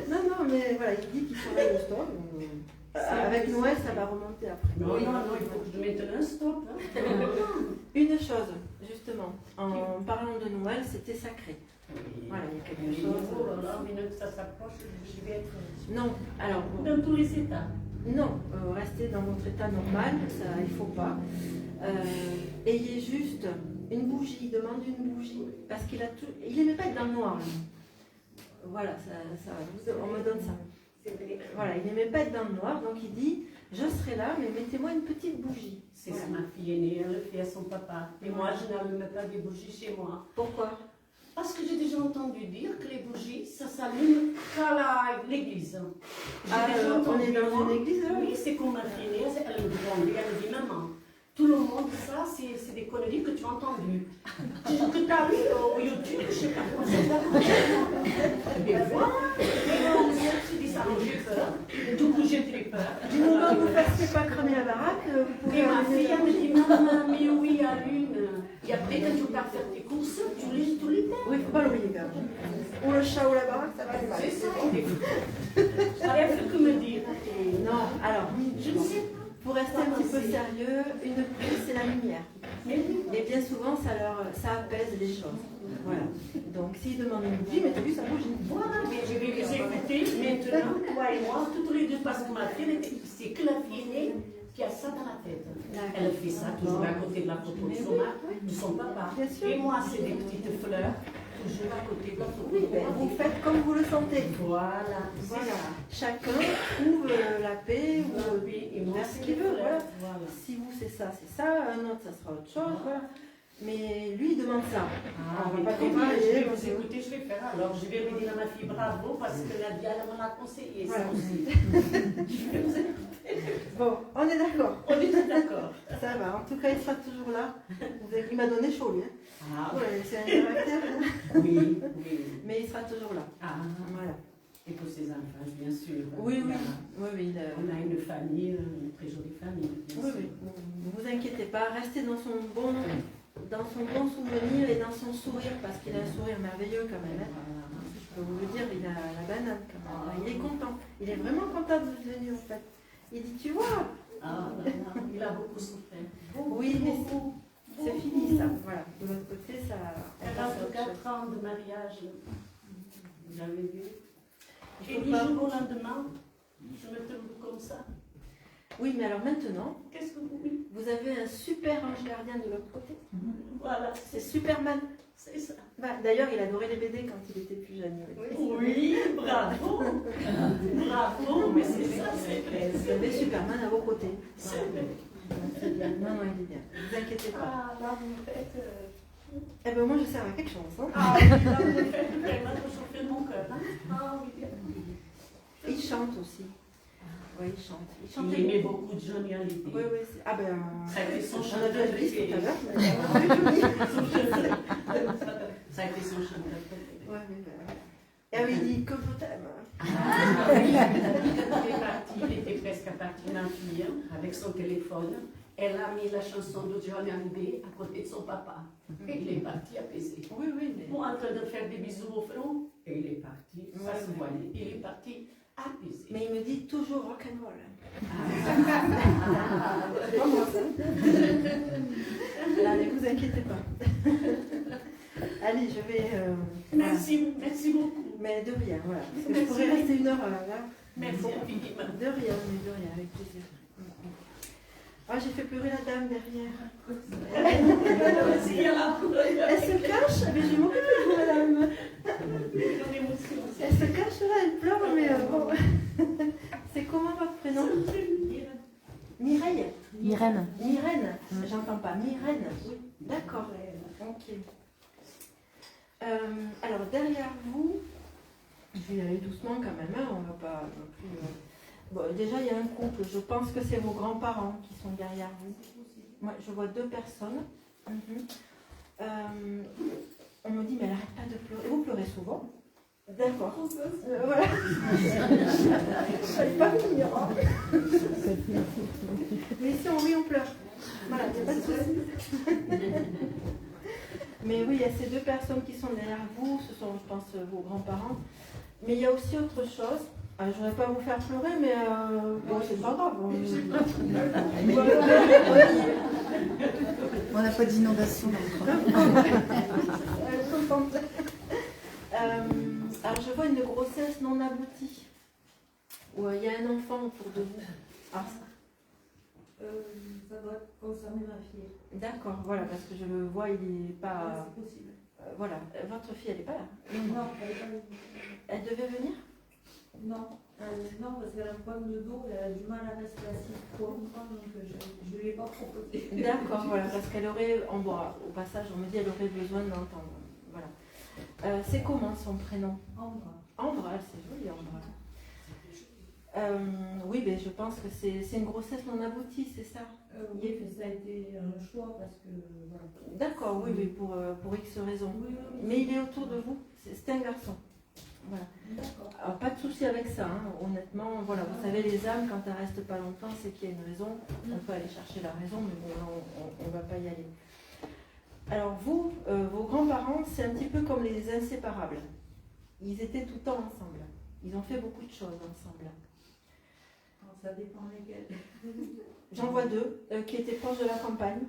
Non, mais voilà, il dit qu'il surveille le stock. Avec Noël, ça va remonter après. Non, il faut que je mette un stop. Hein. Une chose, justement, en parlant de Noël, c'était sacré. Voilà, il y a quelque chose. Oh là là, mais que ça s'approche, je vais être. Non, alors. Dans tous les états. Non, restez dans votre état normal, ça, il ne faut pas. Ayez juste une bougie, il demande une bougie, parce qu'il n'aimait pas être dans le noir. Lui. Voilà, on me donne ça. Voilà, il n'aimait pas être dans le noir, donc il dit, je serai là, mais mettez-moi une petite bougie. C'est ça, ma fille aînée, elle le fait à son papa. Et moi, je n'allume pas des bougies chez moi. Pourquoi? Parce que j'ai déjà entendu dire que les bougies, ça s'allume qu'à l'église. On est dans une église là? Oui, c'est comme ma fille aînée, elle me demandait, elle me dit, maman, tout le monde, ça, c'est des conneries que tu as entendues. Que tu as vu au YouTube, je ne sais pas comment c'est ça. Et voilà. Je dis ça, j'ai peur. Du coup, j'ai très peur. Du moment que vous ne fassiez pas cramer la baraque, vous pouvez... Et ma fille, elle me dit, maman, mais oui, allume. Et après, quand tu pars faire tes courses, tu les mets. Oui, il ne faut pas l'oublier quand même. Ou le chat ou la baraque, ça va aller mal. C'est ça. Elle fait que me dire. Non, alors, Je ne sais pas. pour rester un petit peu sérieux, une bougie, c'est la lumière. Et bien souvent, ça apaise les choses. Voilà. Donc, s'il demande une bougie, mettez-lui sa bougie. Voilà, mais je vais vous écouter maintenant, toi et moi, toutes les deux, parce que ma fille, c'est que la fille aînée qui a ça dans la tête. Elle fait ça toujours à côté de la photo de son papa. Et moi, c'est des petites fleurs, toujours à côté de la photo de mon Vous faites comme vous le sentez. Voilà. Chacun trouve la paix ou faire ce qu'il veut. Voilà. Si vous, c'est ça, un autre, ça sera autre chose. Voilà. Mais lui, il demande ça. Ah, on va pas je comparer. vais vous écouter, je vais faire. Alors, je vais lui dire à ma fille bravo parce que Nadia, elle m'en a conseillé. Voilà. Ça aussi. Je vais vous écouter. Bon, on est d'accord. On est d'accord. Ça va. En tout cas, il sera toujours là. Il m'a donné chaud, lui. Hein. Ah, Ouais, c'est un caractère. oui. Mais il sera toujours là. Ah, Voilà. et pour ses enfants, bien sûr. Oui. On a une famille, une très jolie famille. Oui. Ne vous inquiétez pas. Restez dans son bon souvenir et dans son sourire, parce qu'il a un sourire merveilleux quand même. Hein. Je peux vous le dire, il a la banane quand même. Il est content. Il est vraiment content de venir en fait. Il dit, tu vois. Ah, il a beaucoup souffert. Oui, mais c'est fini ça. Voilà. De l'autre côté, ça. 44 ans de mariage. Vous avez vu? Et du pas... jour au lendemain, je me trouve comme ça. Oui, mais alors maintenant, Qu'est-ce que vous dites? vous avez un super ange gardien de l'autre côté. Voilà. C'est Superman. C'est ça. Bah, d'ailleurs, il adorait les BD quand il était plus jeune. Oui, bravo. Bravo, mais c'est ça, c'est clair. Vous avez Superman à vos côtés. C'est vrai. C'est bien. Non, non, il est bien. Ne vous inquiétez pas. Ah, là, vous me faites. Eh ben moi, je sers à quelque chose. Hein. Ah oui, là, vous me faites vraiment chauffer mon cœur. Hein? Ah oui, bien. Il chante aussi. Oui, il chante. Il aimait beaucoup de Johnny Hallyday. Oui, oui. Ah ben. Ça a été son On a chanteur vu la liste tout à l'heure. Ça a été son chanteur. Ouais, oui, ben. Et oui, il dit que je t'aime. Il était presque parti, ma fille, avec son téléphone. Elle a mis la chanson de Johnny Hallyday à côté de son papa. Et il est parti apaisé. Oui, oui, mais. Moi, en train de faire des bisous au front, et il est parti. Ça Ouais, se ouais. voyait. Il est parti apaisé. Mais il me dit toujours rock'n'roll. Là, ne vous inquiétez pas. Allez, je vais. Merci, merci beaucoup. Mais de rien, voilà. Parce que je pourrais rester une heure là. Merci infiniment. De rien, mais de rien, avec plaisir. Ah, j'ai fait pleurer la dame derrière. Elle se cache, mais je m'occupe de vous, madame. Elle se cache là, elle pleure, mais bon. C'est comment votre prénom? Mireille. Myrène. Myrène. J'entends pas. Myrène. Oui. D'accord. Ok. Alors, derrière vous, je vais y aller doucement quand même, hein, on va pas non plus. Bon, déjà, il y a un couple, je pense que c'est vos grands-parents qui sont derrière vous. Moi, je vois deux personnes. On me dit, mais elle n'arrête pas de pleurer. Vous pleurez souvent? D'accord. Voilà. Fallait pas venir. Hein. Mais si on rit, on pleure. Voilà, il n'y a pas de souci. Mais oui, il y a ces deux personnes qui sont derrière vous, ce sont, je pense, vos grands-parents. Mais il y a aussi autre chose. Je ne voudrais pas vous faire pleurer, mais bon, c'est pas grave. On n'a pas d'inondation dans le Alors, je vois une grossesse non aboutie, où il y a un enfant autour de vous. Alors, ça doit concerner ma fille. d'accord, voilà, parce que je le vois, il n'est pas. C'est possible. Voilà, votre fille, elle n'est pas là. Non, elle n'est pas venue. Elle devait venir? Non, non, parce qu'elle a un problème de dos, elle a du mal à rester assise trop longtemps, donc je ne lui ai pas proposé. D'accord, voilà, parce qu'elle aurait, au passage, on me dit, elle aurait besoin d'entendre. Voilà. C'est comment son prénom? Ambre. Ambre, c'est joli, Ambre. Oui, mais je pense que c'est une grossesse non aboutie, c'est ça? Oui, mais ça a été un choix parce que. Voilà. D'accord, oui, oui, pour X raisons. Oui, oui, oui. Mais il est autour de vous, c'est un garçon. Voilà. Alors, pas de souci avec ça, hein. Honnêtement, voilà, vous savez, les âmes, quand elles restent pas longtemps, c'est qu'il y a une raison. On peut aller chercher la raison, mais bon, là, on ne va pas y aller. Alors, vous, vos grands-parents, c'est un petit peu comme les inséparables. Ils étaient tout le temps ensemble. Ils ont fait beaucoup de choses ensemble. Alors, ça dépend lesquels. J'en vois deux qui étaient proches de la campagne.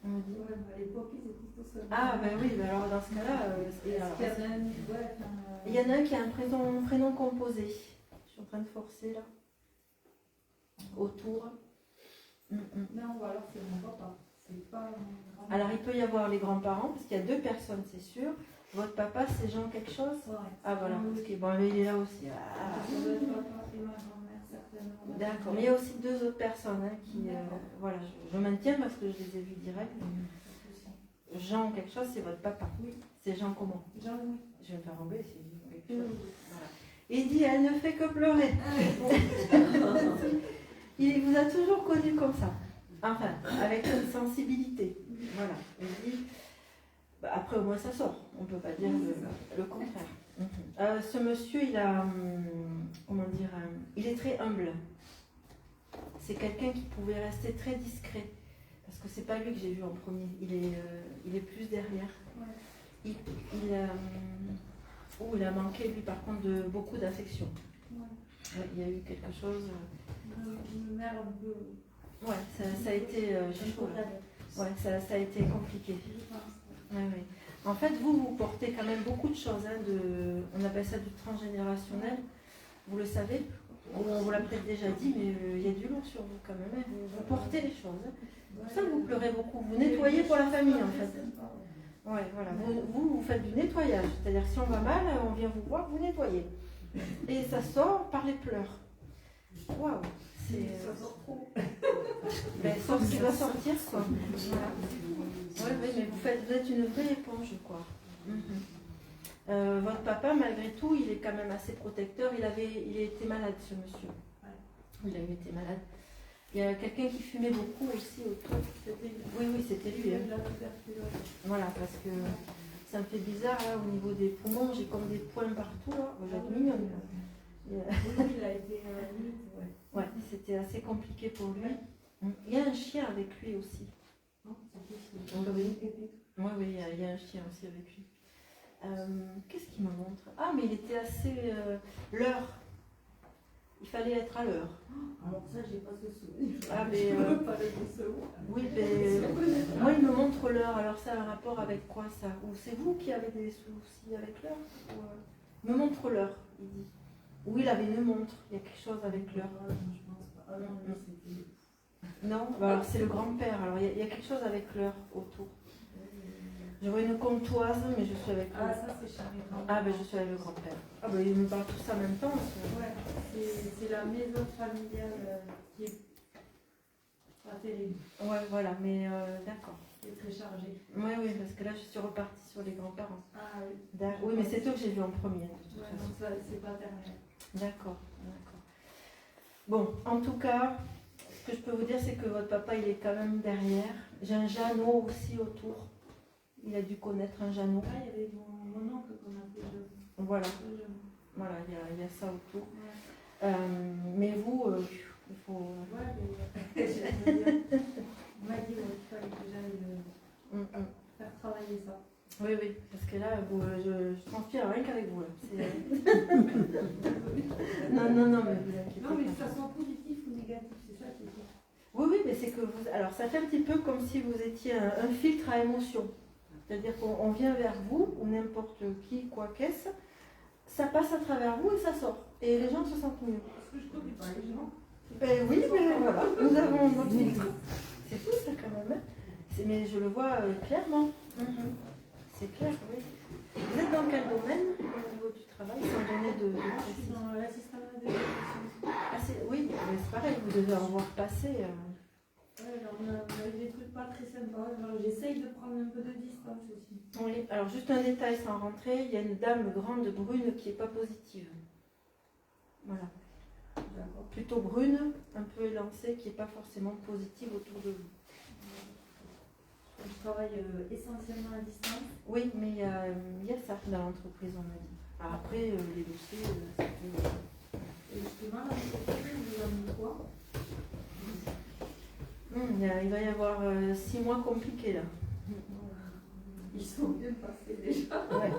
Ouais, à l'époque, ils étaient tous seuls. Ah, ben oui, ben alors dans ce cas-là, il y en a un qui a un prénom composé. Je suis en train de forcer là. Autour. Non, alors c'est mon papa. C'est pas mon grand-père. Alors il peut y avoir les grands-parents, parce qu'il y a deux personnes, c'est sûr. Votre papa, c'est Jean quelque chose? Ouais. Ah voilà, parce que bon, lui, il est là aussi. Ah. Ça doit être papa et ma grand-mère, certainement. D'accord, mais il y a aussi deux autres personnes hein, qui. Voilà, je maintiens parce que je les ai vus direct. Jean quelque chose, c'est votre papa. Oui. C'est Jean comment? Jean-Louis. Je vais me faire enlever si je dis quelque chose. Voilà. Il dit, elle ne fait que pleurer. Il vous a toujours connu comme ça. Enfin, avec une sensibilité. Voilà. Il dit, bah, après au moins ça sort. On ne peut pas dire le contraire. Ce monsieur, il a, comment dire, il est très humble. C'est quelqu'un qui pouvait rester très discret. Parce que c'est pas lui que j'ai vu en premier. Il est plus derrière. Ouais. Il a manqué, lui, par contre, de beaucoup d'affection. Ouais. Ouais, il y a eu quelque chose. Une mère un peu. Ouais, ça a été chaud, là. Ouais, ça a été compliqué. Ouais, ouais. En fait, vous portez quand même beaucoup de choses. Hein, on appelle ça du transgénérationnel. Vous le savez. On vous l'a peut-être déjà dit, mais il y a du lourd sur vous quand même. Hein. Vous portez les choses. Hein. C'est pour ça que vous pleurez beaucoup. Vous nettoyez pour la famille, en fait. Ouais, voilà. Vous faites du nettoyage. C'est-à-dire que si on va mal, on vient vous voir, vous nettoyez. Et ça sort par les pleurs. Waouh. Ça sort trop. Ben, sauf ce qui doit sortir, quoi. Voilà. Ouais, mais vous êtes une vraie éponge, quoi. Votre papa, malgré tout, il est quand même assez protecteur. Il a été malade, ce monsieur. Il a été malade. Il y a quelqu'un qui fumait beaucoup aussi autour. Oui, c'était lui. Hein. Voilà, parce que ça me fait bizarre, là, au niveau des poumons. J'ai comme des points partout, là. Vous êtes mignonne, là. Oui, il a été ouais, c'était assez compliqué pour lui. Il y a un chien avec lui aussi. Oui, il y a un chien aussi avec lui. Qu'est-ce qu'il me montre? Ah, mais il était assez... l'heure. Il fallait être à l'heure. Alors ça, j'ai pas ce souvenir. Ah, mais... oui, mais... moi, il me montre l'heure. Alors ça a un rapport avec quoi, ça? Ou c'est vous qui avez des soucis avec l'heure? Il me montre l'heure, il dit. Oui, il avait une montre. Il y a quelque chose avec l'heure. Non, alors c'est le grand-père. Alors il y a quelque chose avec l'heure autour. Je vois une comptoise, mais je suis avec Ah, ça c'est Charlie. Ah, ben je suis avec le grand-père. Ah, ben ils me parlent tous en même temps. Ouais, c'est la maison familiale qui est pas terrible. Ouais, voilà, mais d'accord. Qui est très chargée. Oui, parce que là je suis repartie sur les grands-parents. Ah oui. Oui, mais c'est eux que j'ai vu en premier. Ouais, donc ça c'est paternel. D'accord. Bon, en tout cas, ce que je peux vous dire, c'est que votre papa, il est quand même derrière. J'ai un Jeannot aussi autour. Il a dû connaître un Jeannot. Ah, il y avait mon oncle qu'on appelait Jeannot. Voilà, il y a ça autour. Ouais. Mais vous, il faut... Ouais, mais... on m'a dit qu'il fallait que j'aille faire travailler ça. Oui, parce que là, je transpire rien qu'avec vous. Là. non, mais vous inquiétez pas. Non, mais que ça soit positif ou négatif, c'est ça qui est bien. Oui, mais c'est que vous... Alors, ça fait un petit peu comme si vous étiez un filtre à émotion. C'est-à-dire qu'on vient vers vous, ou n'importe qui, quoi qu'est-ce, ça passe à travers vous et ça sort. Et les gens se sentent mieux. Parce que je connais pas les gens. Ben oui, mais voilà, nous avons notre filtre. C'est tout ça quand même. Mais je le vois clairement. C'est clair, oui. Vous êtes dans quel domaine au niveau du travail, sans donner de Je suis dans l'assistance de gestion. Oui, mais c'est pareil, vous devez en voir passer. Ouais, alors on a eu des trucs pas très sympas. J'essaye de prendre un peu de distance aussi. Oui, alors juste un détail sans rentrer, il y a une dame grande brune qui n'est pas positive. Voilà. Plutôt brune, un peu élancée, qui n'est pas forcément positive autour de vous. Je travaille essentiellement à distance. Oui, mais il y a ça dans l'entreprise, on m'a dit. Alors après, les dossiers, ça peut... Et justement, l'entreprise, vous avez mis quoi? Il va y avoir 6 mois compliqués là. Ils sont bien passés déjà. Ouais.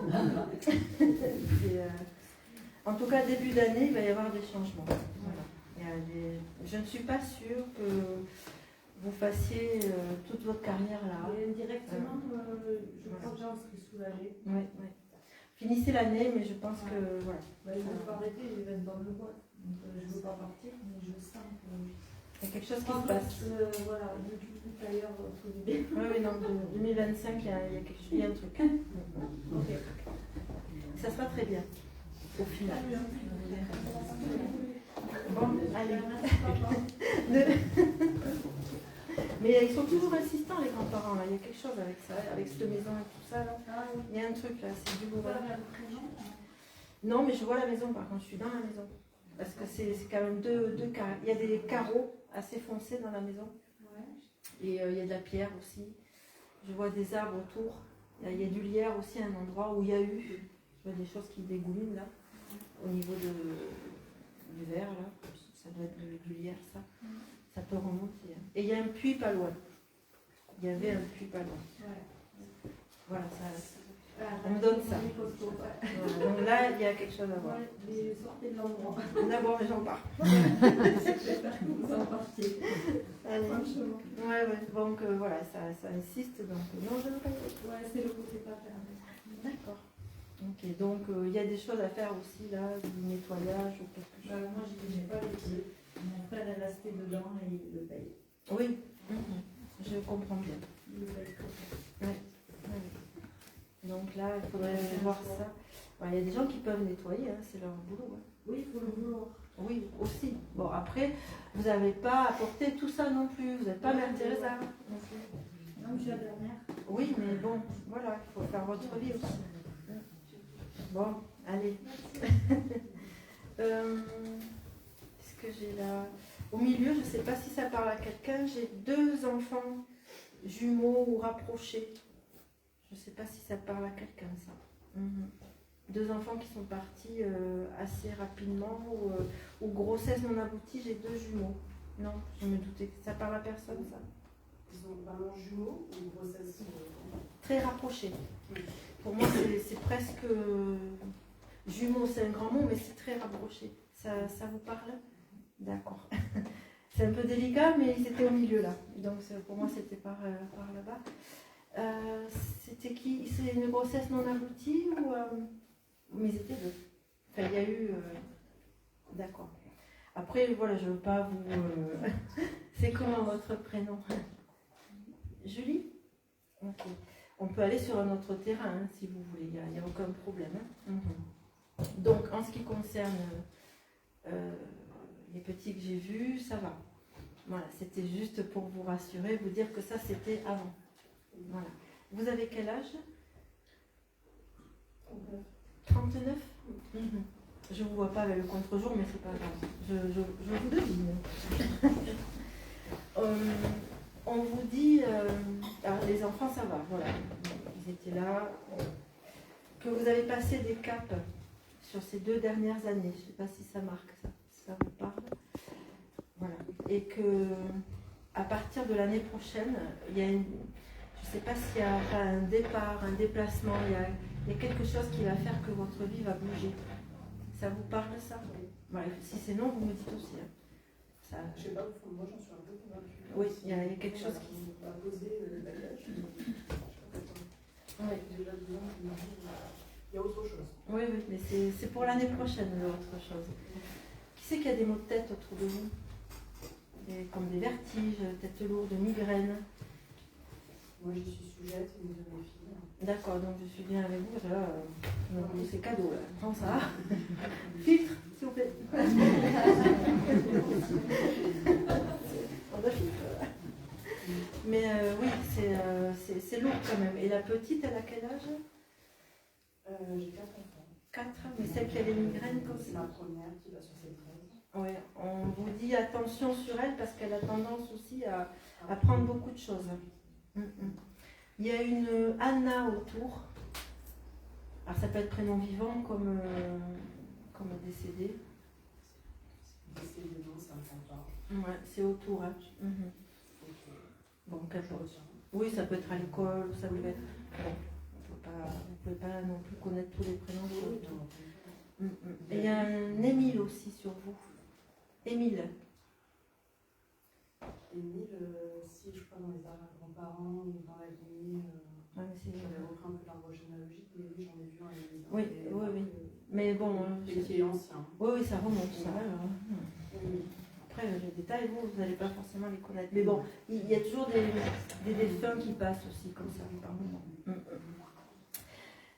En tout cas, début d'année, il va y avoir des changements. Voilà. Je ne suis pas sûre que vous fassiez toute votre carrière là. Et indirectement, je crois que j'en serais soulagée. Oui. Finissez l'année, mais je pense que voilà. Je ne veux pas arrêter, je vais être dans le bois. Donc, je ne veux pas partir, mais je sens que... Il y a quelque chose qui se passe. Voilà, depuis tout ailleurs, tout est bien. Oui, non, 2025, il y a quelque chose, il y a un truc. Okay. Ça sera très bien, au final. Bon, allez. Mais ils sont toujours insistants, les grands-parents. Là. Il y a quelque chose avec ça, avec cette maison et tout ça. Là. Il y a un truc là, c'est du gouvernement. Non, mais je vois la maison, par contre, je suis dans la maison. Parce que c'est quand même deux carreaux. Il y a des carreaux assez foncés dans la maison. Et il y a de la pierre aussi. Je vois des arbres autour. Il y a du lierre aussi, un endroit où il y a eu. Je vois des choses qui dégoulinent là. Au niveau du verre là. Ça doit être du lierre ça. Ça peut remonter. Hein. Et il y a un puits pas loin. Il y avait un puits pas loin. Voilà, on me donne ça. Voilà, donc là, il y a quelque chose à voir. Sortez de l'endroit. D'abord, les gens partent. Vous en partez. Allez. Ouais. Donc voilà, ça insiste. Donc non, je ne pas. Ouais, c'est le côté paternel. D'accord. Ok, donc il y a des choses à faire aussi là, du nettoyage ou quelque chose. Moi, je n'ai pas les pieds. Mon frère est resté dedans et il le paye. Oui, je comprends bien. Il le paye. Ouais. voir ça. Il y a des gens qui peuvent nettoyer, hein, c'est leur boulot. Hein. Oui, il faut le vouloir. Oui, aussi. Bon, après, vous n'avez pas apporté tout ça non plus. Vous n'êtes pas Mère Teresa non plus. Non, je suis la dernière. Oui, mais bon, voilà, il faut faire votre vie aussi. Bon, allez. Qu'est-ce que j'ai là? Au milieu, je ne sais pas si ça parle à quelqu'un, j'ai 2 enfants jumeaux ou rapprochés. Je ne sais pas si ça parle à quelqu'un, ça. 2 enfants qui sont partis assez rapidement ou grossesse non aboutie, j'ai 2 jumeaux. Non, je me doutais que ça parle à personne, ça. Ils sont vraiment jumeaux ou grossesse Très rapprochés. Pour moi, c'est presque... jumeaux, c'est un grand mot, mais c'est très rapproché. Ça vous parle? D'accord. C'est un peu délicat, mais ils étaient au milieu là. Donc pour moi, c'était par là-bas. C'était qui? C'est une grossesse non aboutie ou... Mais ils étaient 2. Enfin, il y a eu... D'accord. Après, voilà, je ne veux pas vous... C'est comment votre prénom? Julie? Ok. On peut aller sur un autre terrain, hein, si vous voulez. Il n'y a aucun problème. Hein. Donc, en ce qui concerne les petits que j'ai vus, ça va. Voilà, c'était juste pour vous rassurer, vous dire que ça, c'était avant. Voilà. Vous avez quel âge? 39. Je ne vous vois pas avec le contre-jour, mais c'est pas grave. Je vous devine. On vous dit... alors, les enfants, ça va. Voilà. Ils étaient là. Que vous avez passé des caps sur ces 2 dernières années. Je ne sais pas si ça marque ça. Ça vous parle. Voilà. Et que à partir de l'année prochaine, il y a une... Je ne sais pas s'il y a un départ, un déplacement, il y a quelque chose qui va faire que votre vie va bouger. Ça vous parle ça? Voilà. Si c'est non, vous me dites aussi. Hein. Ça... Je sais pas, moi j'en suis un peu convaincue. Oui, il y a quelque chose qui... On va poser le bagage. Oui. Déjà 2 ans, il y a autre chose. Oui, mais c'est pour l'année prochaine, l'autre chose. Qui c'est qui a des maux de tête autour de vous? Comme des vertiges, tête lourde, migraines? Moi j'y suis sujette, et mes 2 filles. D'accord, donc je suis bien avec vous. Là, c'est cadeau, là. Prends ça. Filtre, s'il vous plaît. On doit filtre. Mais oui, c'est lourd quand même. Et la petite, elle a quel âge? J'ai 4 enfants. 4, mais celle qui a les migraines comme C'est ça. ma première qui va sur ses 13. Oui, on vous dit attention sur elle parce qu'elle a tendance aussi à prendre beaucoup de choses. Il y a une Anna autour. Alors ça peut être prénom vivant comme décédé. Décédé, non, ça ne prend pas. Ouais, c'est autour. Hein. Bon, qu'importe. Oui, ça peut être à l'école, ça peut être... Bon, vous ne pouvez pas non plus connaître tous les prénoms sur autour. Et il y a un Émile aussi sur vous. Émile. Émile, si je crois dans les arrière-grands-parents ou dans la lignée, j'avais repris un peu l'arbre généalogique, mais oui, j'en ai vu un Émile. Oui. Mais bon... Et qui est ancien. Oui, ça remonte, ça. Après, les détails, vous n'allez pas forcément les connaître. Mais bon, il y a toujours des défunts qui passent aussi, comme ça, par moment.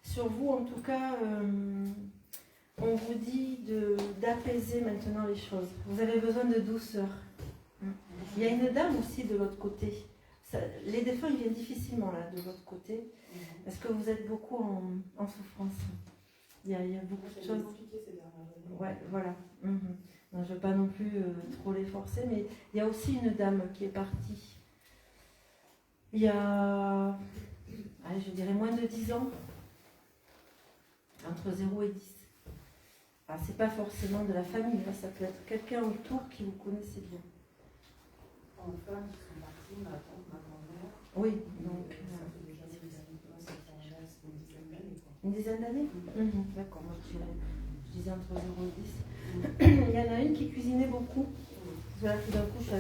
Sur vous, en tout cas, on vous dit d'apaiser maintenant les choses. Vous avez besoin de douceur. Il y a une dame aussi de l'autre côté. Les défunts, ils viennent difficilement là, de l'autre côté. Parce que vous êtes beaucoup en souffrance. Il y a beaucoup de choses. C'est compliqué ces dernières années. Ouais, voilà. Non, je ne veux pas non plus trop les forcer, mais il y a aussi une dame qui est partie. Il y a, je dirais, moins de 10 ans. Entre 0 et 10. Alors, c'est pas forcément de la famille, ça peut être quelqu'un autour qui vous connaissez bien. Enfin, qui sont partis, ma tante, ma grand-mère. Oui, donc... Ça fait déjà des années, c'est une dizaine d'années. Une dizaine d'années? D'accord, moi je disais entre 0 et 10. Il y en a une qui cuisinait beaucoup. Voilà, tout d'un coup, je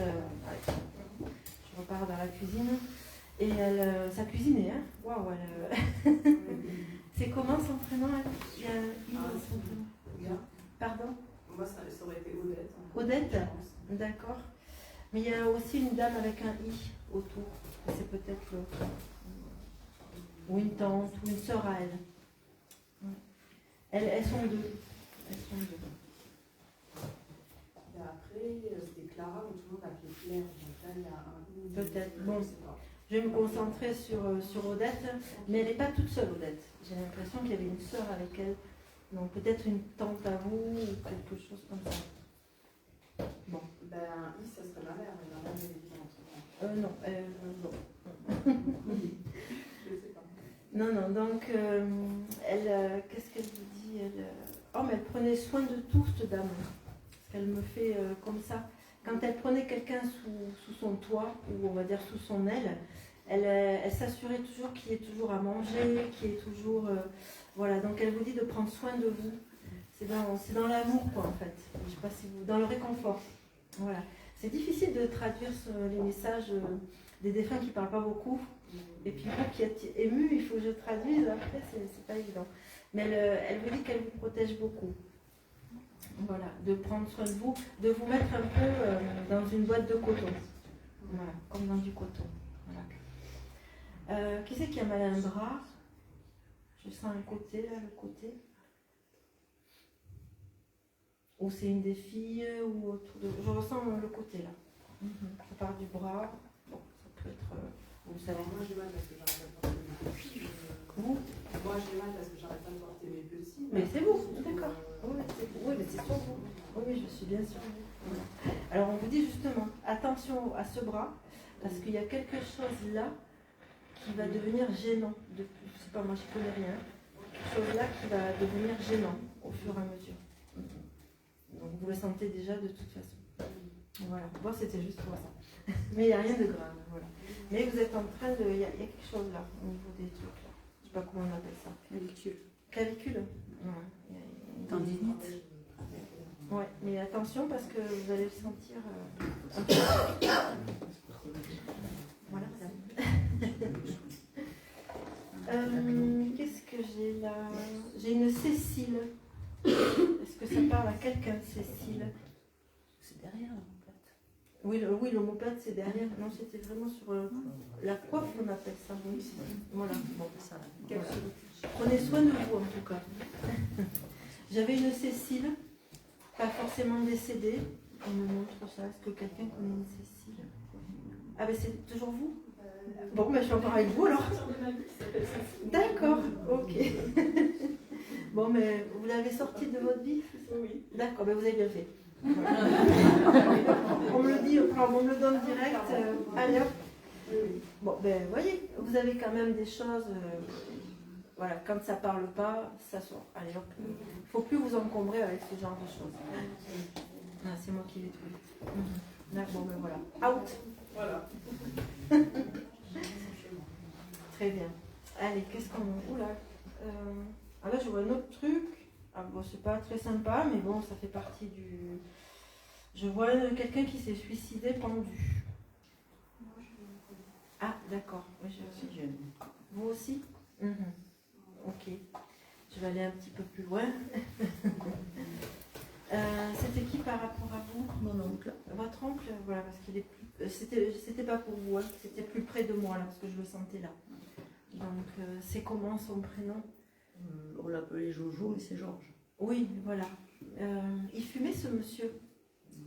repars dans la cuisine. Et ça cuisinait, hein? Waouh, c'est comment son prénom? Il y a son prénom. Pardon? Moi, ça aurait été Odette. Odette? D'accord. Mais il y a aussi une dame avec un I autour. C'est peut-être l'autre. Ou une tante, ou une sœur à elle. Elles sont deux. Elles sont deux. Et après, c'était Clara, mais tout le monde appelait Claire. Donc là, il y a un... Peut-être. Bon, je vais me concentrer sur Odette, mais elle n'est pas toute seule, Odette. J'ai l'impression qu'il y avait une sœur avec elle. Donc peut-être une tante à vous ou quelque chose comme ça. Bon. Ben, Yves, ça serait ma mère, mais ma mère est vivante. Non, non. Je sais pas. Non, non, donc, elle, qu'est-ce qu'elle vous dit elle, oh, mais elle prenait soin de tout, cette dame. Parce qu'elle me fait comme ça. Quand elle prenait quelqu'un sous son toit, ou on va dire sous son aile, elle s'assurait toujours qu'il y ait toujours à manger, qu'il y ait toujours... voilà, donc elle vous dit de prendre soin de vous. C'est dans l'amour, quoi, en fait. Je sais pas si vous... Dans le réconfort. Voilà. C'est difficile de traduire les messages des défunts qui ne parlent pas beaucoup. Et puis vous qui êtes ému, il faut que je traduise. Après, c'est pas évident. Mais elle vous dit qu'elle vous protège beaucoup. Voilà, de prendre soin de vous, de vous mettre un peu dans une boîte de coton. Voilà, comme dans du coton. Voilà. Qui c'est qui a mal à un drap? Je sens un côté, là, le côté. Ou c'est une des filles, ou autour de... Je ressens le côté, là. Ça part du bras. Bon, ça peut être... vous savez. Moi, j'ai mal parce que j'arrête pas de porter mes petits. Vous? Moi, j'ai mal parce que j'arrête pas de porter mes petits. Mais c'est vous, d'accord. Oui, mais c'est sur vous. Oui, je suis bien sûre. Oui. Alors, on vous dit justement, attention à ce bras, parce qu'il y a quelque chose là qui va devenir gênant. Je sais pas, moi, je connais rien. Quelque chose là qui va devenir gênant au fur et à mesure. Donc, vous le sentez déjà de toute façon. Voilà. Bon, c'était juste pour ça. Mais il n'y a rien de grave. Voilà. Mais vous êtes en train de... Il y a quelque chose là, au niveau des trucs là. Je ne sais pas comment on appelle ça. Clavicule. Clavicule. Ouais. Tendinite. Ouais, mais attention parce que vous allez le sentir un peu. Voilà, madame. Qu'est-ce que j'ai là? J'ai une Cécile. Est-ce que ça parle à quelqu'un, Cécile? C'est derrière l'omoplate. Oui, l'omoplate c'est derrière. Non, c'était vraiment sur la coiffe, on appelle ça. Oui. Voilà. Bon, ça. Voilà. Prenez soin de vous en tout cas. J'avais une Cécile, pas forcément décédée. On me montre ça. Est-ce que quelqu'un connaît une Cécile? Ah ben c'est toujours vous? Bon, ben je suis encore avec vous alors. D'accord, ok. Bon, mais vous l'avez sortie de votre vie? Oui. D'accord, ben vous avez bien fait. Voilà. On me le dit, enfin, on me le donne direct. Allez hop. Bon, ben vous voyez, vous avez quand même des choses. Voilà, quand ça parle pas, ça sort. Allez hop. Il ne faut plus vous encombrer avec ce genre de choses. Ah, c'est moi qui l'ai trouvé. Là, bon, ben voilà. Out. Voilà. Très bien. Allez, qu'est-ce qu'on... Oula. Ah là, je vois un autre truc. Ah bon, c'est pas très sympa, mais bon, ça fait partie du... Je vois quelqu'un qui s'est suicidé pendu. Ah, d'accord. Oui, je suis jeune. Vous aussi? Ok. Je vais aller un petit peu plus loin. C'était qui par rapport à vous? Mon oncle. Votre oncle? Voilà, parce qu'il est plus... C'était pas pour vous, hein. C'était plus près de moi, là, parce que je le sentais là. Donc, c'est comment son prénom? On l'appelait Jojo et c'est Georges. Oui, voilà. Il fumait ce monsieur?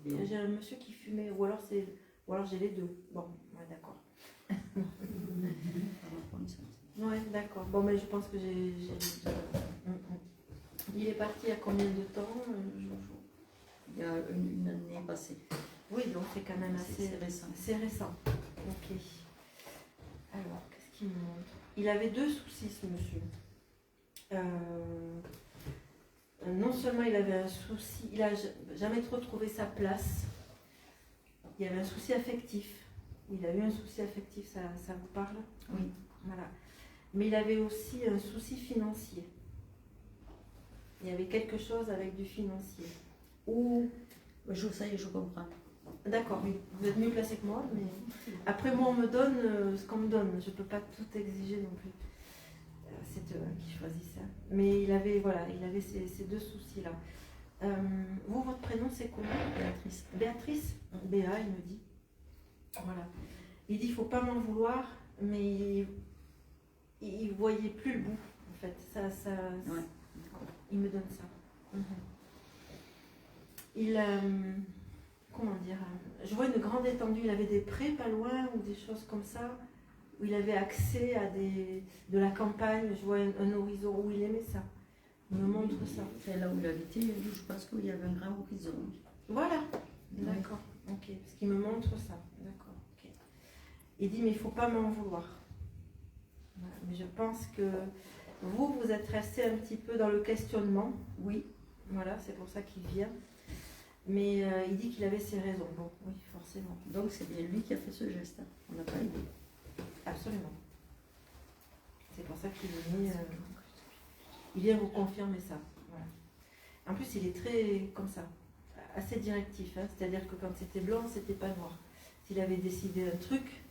J'ai un monsieur qui fumait, ou alors j'ai les deux. Bon, ouais, d'accord. Ouais, d'accord. Bon, mais je pense que j'ai... Il est parti il y a combien de temps, Jojo? Il y a une année passée. Oui, donc c'est quand même assez récent. C'est récent. Ok. Alors, qu'est-ce qu'il me montre? Il avait deux soucis, ce monsieur. Non seulement il avait un souci, il n'a jamais trop trouvé sa place. Il y avait un souci affectif. Il a eu un souci affectif, ça vous parle? Oui. Voilà. Mais il avait aussi un souci financier. Il y avait quelque chose avec du financier. Ou... Ça y est, je comprends. D'accord, oui. Vous êtes mieux placé que moi, mais après moi on me donne ce qu'on me donne. Je ne peux pas tout exiger non plus. C'est eux qui choisissent ça. Mais il avait ces deux soucis-là. Vous, votre prénom c'est comment? Béatrice. Béatrice? Béa, il me dit. Voilà. Il dit, il ne faut pas m'en vouloir, mais il ne voyait plus le bout, en fait. Ouais. Il me donne ça. Il, comment dire, je vois une grande étendue. Il avait des prés pas loin ou des choses comme ça, où il avait accès à de la campagne. Je vois un horizon où il aimait ça. Il me montre ça. C'est là où il habitait, je pense qu'il y avait un grand horizon. Voilà, d'accord, ok. Parce qu'il me montre ça, d'accord, ok. Il dit, mais il ne faut pas m'en vouloir. Voilà. Mais je pense que vous êtes resté un petit peu dans le questionnement. Oui. Voilà, c'est pour ça qu'il vient. Mais il dit qu'il avait ses raisons. Bon, oui, forcément. Donc c'est bien lui qui a fait ce geste. On n'a pas aidé. Absolument. C'est pour ça qu'il est venu. Il vient vous confirmer ça. Voilà. En plus, il est très comme ça, assez directif. Hein. C'est-à-dire que quand c'était blanc, c'était pas noir. S'il avait décidé un truc,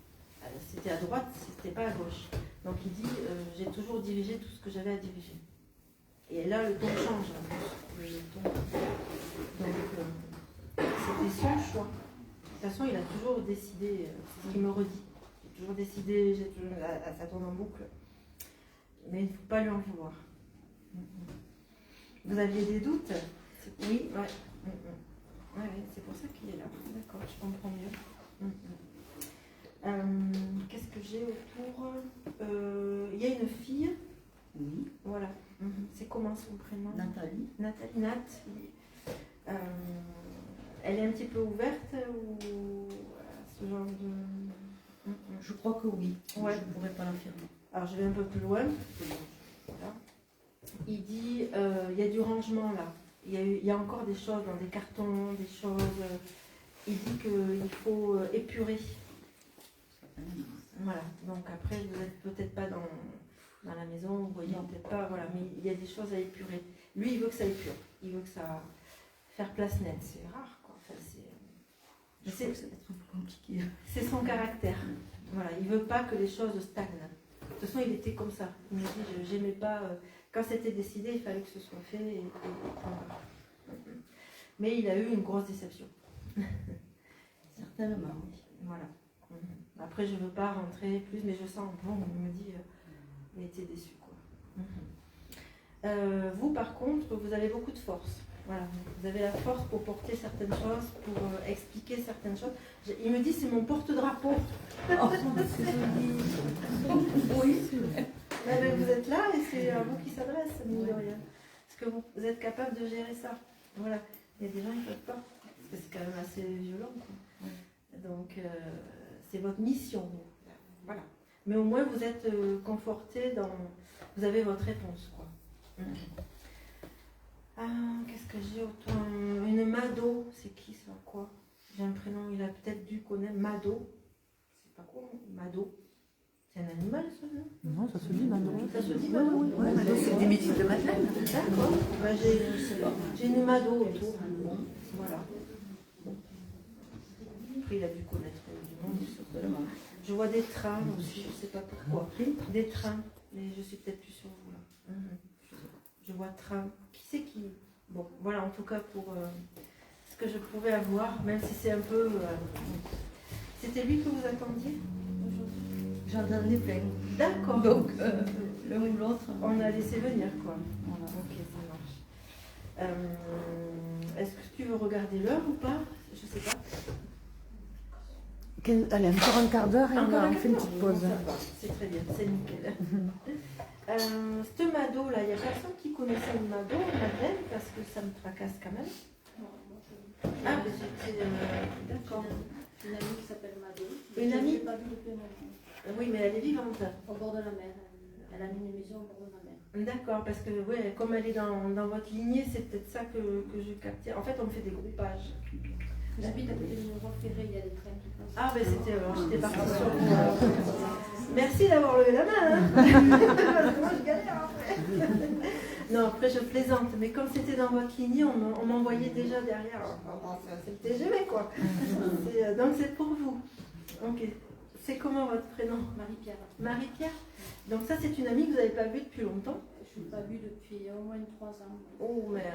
c'était à droite, c'était pas à gauche. Donc il dit, j'ai toujours dirigé tout ce que j'avais à diriger. Et là, le ton change en plus. Le ton. Donc, c'était son choix. De toute façon, il a toujours décidé, c'est ce qu'il me redit. J'ai toujours décidé, ça tourne en boucle. Mais il ne faut pas lui en vouloir. Vous aviez des doutes? Oui, ouais. Ouais, c'est pour ça qu'il est là. D'accord, je comprends mieux. Qu'est-ce que j'ai autour? Il y a une fille. Oui. Voilà. C'est comment son prénom? Nathalie. Nathalie, Nat. Elle est un petit peu ouverte ou ce genre de... Je crois que oui. Ouais. Je ne pourrais pas l'affirmer. Alors je vais un peu plus loin. Voilà. Il dit, il y a du rangement là. Il y a encore des choses dans des cartons, des choses. Il dit qu'il faut épurer. Voilà. Donc après, vous n'êtes peut-être pas dans la maison, vous voyez peut-être pas. Voilà. Mais il y a des choses à épurer. Lui, il veut que ça épure. Il veut que ça faire place nette. C'est rare, quoi. Enfin, ça va être un peu compliqué. C'est son caractère. Voilà. Il veut pas que les choses stagnent. De toute façon, il était comme ça. Il me dit, j'aimais pas. Quand c'était décidé, il fallait que ce soit fait. Mais il a eu une grosse déception. Certainement, oui. Voilà. Après, je ne veux pas rentrer plus, mais je sens, bon, il me dit, il était déçu, quoi. Vous, par contre, vous avez beaucoup de force. Voilà. Vous avez la force pour porter certaines choses, pour expliquer certaines choses. Il me dit, c'est mon porte-drapeau. Oui. Mais vous êtes là et c'est à vous qui s'adresse, mine de rien. Parce que vous êtes capable de gérer ça. Voilà. Il y a des gens qui ne peuvent pas. Parce que c'est quand même assez violent, quoi. Donc, c'est votre mission. Voilà. Mais au moins, vous êtes conforté dans... Vous avez votre réponse, quoi. Qu'est-ce que j'ai autour? Une Mado. C'est qui ça? Quoi? J'ai un prénom, il a peut-être dû connaître. Mado. C'est pas quoi? Mado. C'est un animal, ça, non? Non, ça se dit Mado. Ça se dit Mado? Ouais, Mado, c'est des métiers de Madeleine. D'accord. Ben, j'ai une Mado autour. Voilà. Après, il a dû connaître du monde, certainement. Je vois des trains aussi, je ne sais pas pourquoi. Des trains, mais je suis peut-être plus sur vous là. Je vois train. Qui c'est qui? Bon, voilà, en tout cas pour ce que je pouvais avoir, même si c'est un peu. C'était lui que vous attendiez aujourd'hui? J'en ai plein. D'accord. Donc, l'un ou l'autre. On a laissé venir, quoi. Voilà. Ok, ça marche. Est-ce que tu veux regarder l'heure ou pas? Je sais pas. Allez, encore un quart d'heure et on fait une petite pause. C'est très bien, c'est nickel. Ce Mado là, il n'y a personne qui connaissait le Mado, Madeleine, parce que ça me tracasse quand même. Ah, mais c'est d'accord. Une amie qui s'appelle Mado. Une amie? Je l'ai pas vue depuis un moment. Oui, mais elle est vivante. Au bord de la mer. Elle a mis une maison au bord de la mer. D'accord, parce que ouais, comme elle est dans votre lignée, c'est peut-être ça que je captais. En fait, on me fait des groupages. J'habite à côté d'une voie ferrée, il y a des trains qui passent. Ah, ben c'était alors, j'étais partie sur vous. Merci d'avoir levé la main, hein. Parce que moi, je galère après. Non, après, je plaisante, mais comme c'était dans votre lignée, on m'envoyait déjà derrière. C'est le TGV, quoi. Donc, c'est pour vous. Ok. C'est comment votre prénom? Marie-Pierre. Marie-Pierre. Donc, ça, c'est une amie que vous n'avez pas vue depuis longtemps? Je ne l'ai pas vue depuis au moins 3 ans. Oh, mais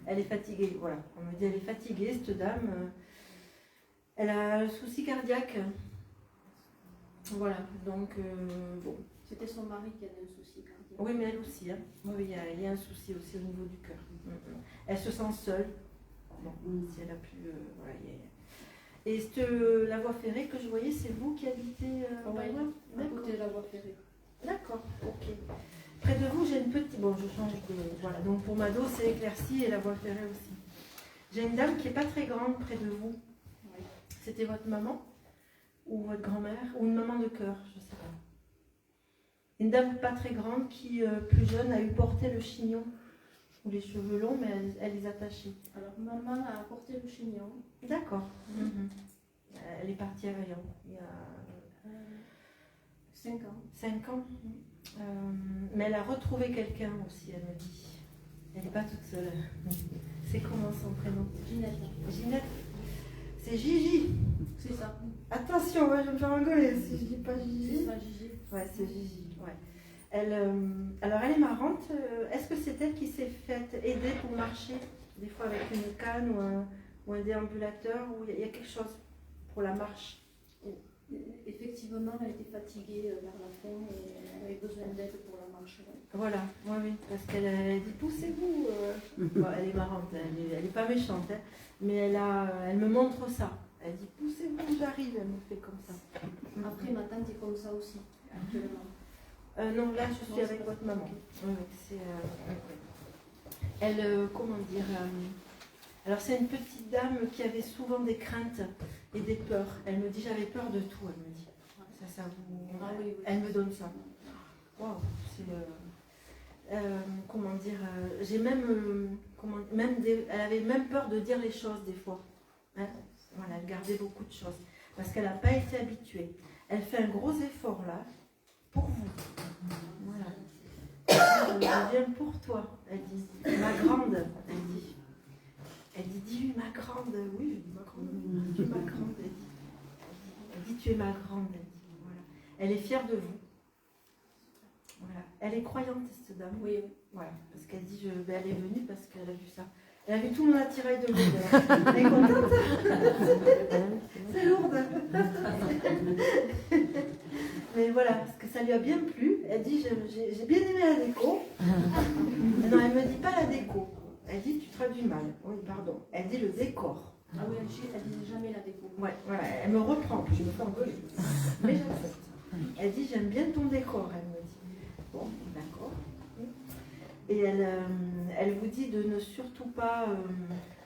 elle est fatiguée, voilà. On me dit elle est fatiguée, cette dame. Elle a un souci cardiaque. Voilà, donc bon. C'était son mari qui avait un souci cardiaque. Oui, mais elle aussi. Hein. Oui, il y a un souci aussi au niveau du cœur. Elle se sent seule. Bon, si elle a pu. Voilà, Et la voie ferrée que je voyais, c'est vous qui habitez pas loin? À côté de la voie ferrée. D'accord, ok. Près de vous, j'ai une petite. Bon, je change de. Voilà, donc pour Mado, c'est éclairci et la voie ferrée aussi. J'ai une dame qui n'est pas très grande près de vous. Oui. C'était votre maman? Ou votre grand-mère? Ou une maman de cœur? Je ne sais pas. Une dame pas très grande qui, plus jeune, a eu porté le chignon. Ou les cheveux longs, mais elle les attachait. Alors, maman a porté le chignon. D'accord. Elle est partie à Vaillant il y a 5 ans. 5 ans. Mais elle a retrouvé quelqu'un aussi, elle me dit. Elle n'est pas toute seule. C'est comment son prénom? Ginette. Ginette. C'est Gigi. C'est ça. Attention, ouais, je vais me faire engueuler si je dis pas Gigi. C'est ça, Gigi. Ouais, c'est Gigi. Ouais. Alors elle est marrante. Est-ce que c'est elle qui s'est faite aider pour marcher? Des fois avec une canne ou un déambulateur, ou il y a quelque chose pour la marche? Effectivement, elle était fatiguée vers la fin et elle avait besoin d'aide pour la marche. Ouais. Voilà, oui, parce qu'elle dit poussez-vous. Bon, elle est marrante, elle est pas méchante, hein, mais elle me montre ça. Elle dit poussez-vous, j'arrive, elle me fait comme ça. Après, ma tante est comme ça aussi, actuellement. Non, là je suis avec votre maman. Oui, c'est. Elle, comment dire alors c'est une petite dame qui avait souvent des craintes et des peurs. Elle me dit j'avais peur de tout, elle me dit. Ça vous... Ah oui, oui. Elle me donne ça. Waouh, c'est... comment dire j'ai même... elle avait même peur de dire les choses des fois. Hein, voilà, elle gardait beaucoup de choses. Parce qu'elle n'a pas été habituée. Elle fait un gros effort là, pour vous. Voilà. Je viens pour toi, elle dit. Ma grande, elle dit. Elle dit, dis ma grande. Oui, je dis ma grande. Tu es ma grande, elle dit. Elle dit, tu es ma grande, elle dit. Voilà. Elle est fière de vous. Voilà. Elle est croyante, cette dame. Oui. Voilà. Parce qu'elle dit, elle est venue parce qu'elle a vu ça. Elle a vu tout mon attirail de l'eau. Elle est contente. C'est lourde. Mais voilà, parce que ça lui a bien plu. Elle dit, j'ai bien aimé la déco. Non, elle ne me dit pas la déco. Elle dit, tu traduis mal. Oui, pardon. Elle dit le décor. Ah oui, elle disait jamais la déco. Ouais, voilà, elle me reprend. Je me fais engueuler. Mais j'accepte. Elle dit, j'aime bien ton décor, elle me dit. Bon, d'accord. Et elle vous dit de ne surtout pas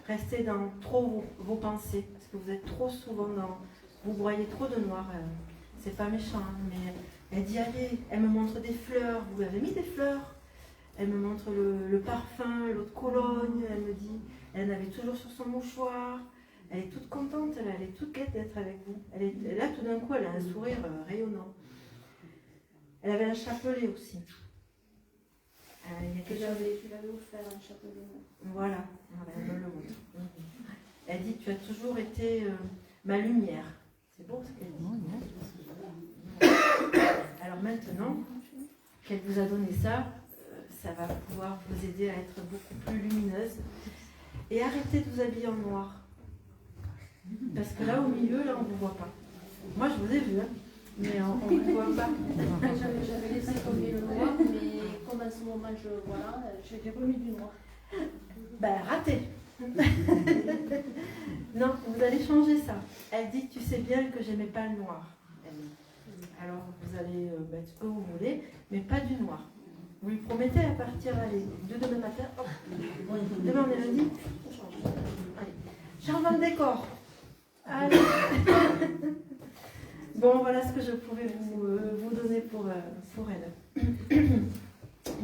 rester dans trop vos pensées. Parce que vous êtes trop souvent dans... Vous broyez trop de noir. C'est pas méchant, hein, mais elle dit, allez, elle me montre des fleurs. Vous avez mis des fleurs? Elle me montre le parfum, l'eau de Cologne, elle me dit, elle en avait toujours sur son mouchoir, elle est toute contente, elle est toute gaie d'être avec vous. Et là, tout d'un coup, elle a un sourire rayonnant. Elle avait un chapelet aussi. Il y a quelque chose... Tu l'avais offert un chapelet. Voilà, elle me le montre. Elle dit, tu as toujours été ma lumière. C'est beau ce qu'elle dit. Alors maintenant qu'elle vous a donné ça, ça va pouvoir vous aider à être beaucoup plus lumineuse. Et arrêtez de vous habiller en noir. Parce que là, au milieu, là, on ne vous voit pas. Moi, je vous ai vu, hein, mais on ne vous voit pas. J'avais laissé tomber le noir, mais comme à ce moment, voilà, j'ai remis du noir. Ben, raté. Non, vous allez changer ça. Elle dit, tu sais bien que j'aimais pas le noir. Alors, vous allez mettre ce que vous voulez, mais pas du noir. Vous lui promettez à partir, allez, de demain matin, hop, demain on est lundi, on change. Allez, changement de décor. Allez. Bon, voilà ce que je pouvais vous donner pour elle.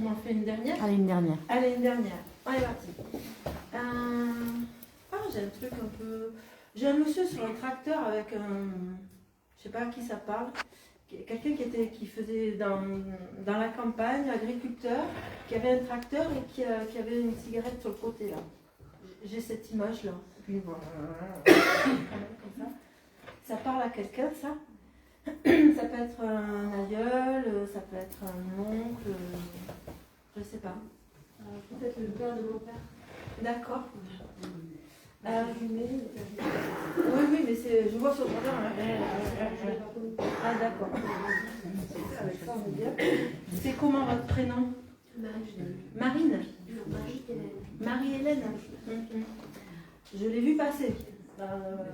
On en fait une dernière? Allez, une dernière. Allez, une dernière. On est parti. J'ai un truc un peu... J'ai un monsieur sur un tracteur avec un... Je sais pas à qui ça parle. Quelqu'un qui faisait dans la campagne, agriculteur, qui avait un tracteur et qui avait une cigarette sur le côté là. J'ai cette image là. Puis voilà. Comme ça. Ça parle à quelqu'un, ça. Ça peut être un aïeul, ça peut être un oncle, je sais pas. Peut-être le père de mon père. D'accord. Oui, oui, mais je vois sur le radar. Ah, d'accord. C'est comment votre prénom? Marine. Marie-Hélène. Je l'ai vu passer.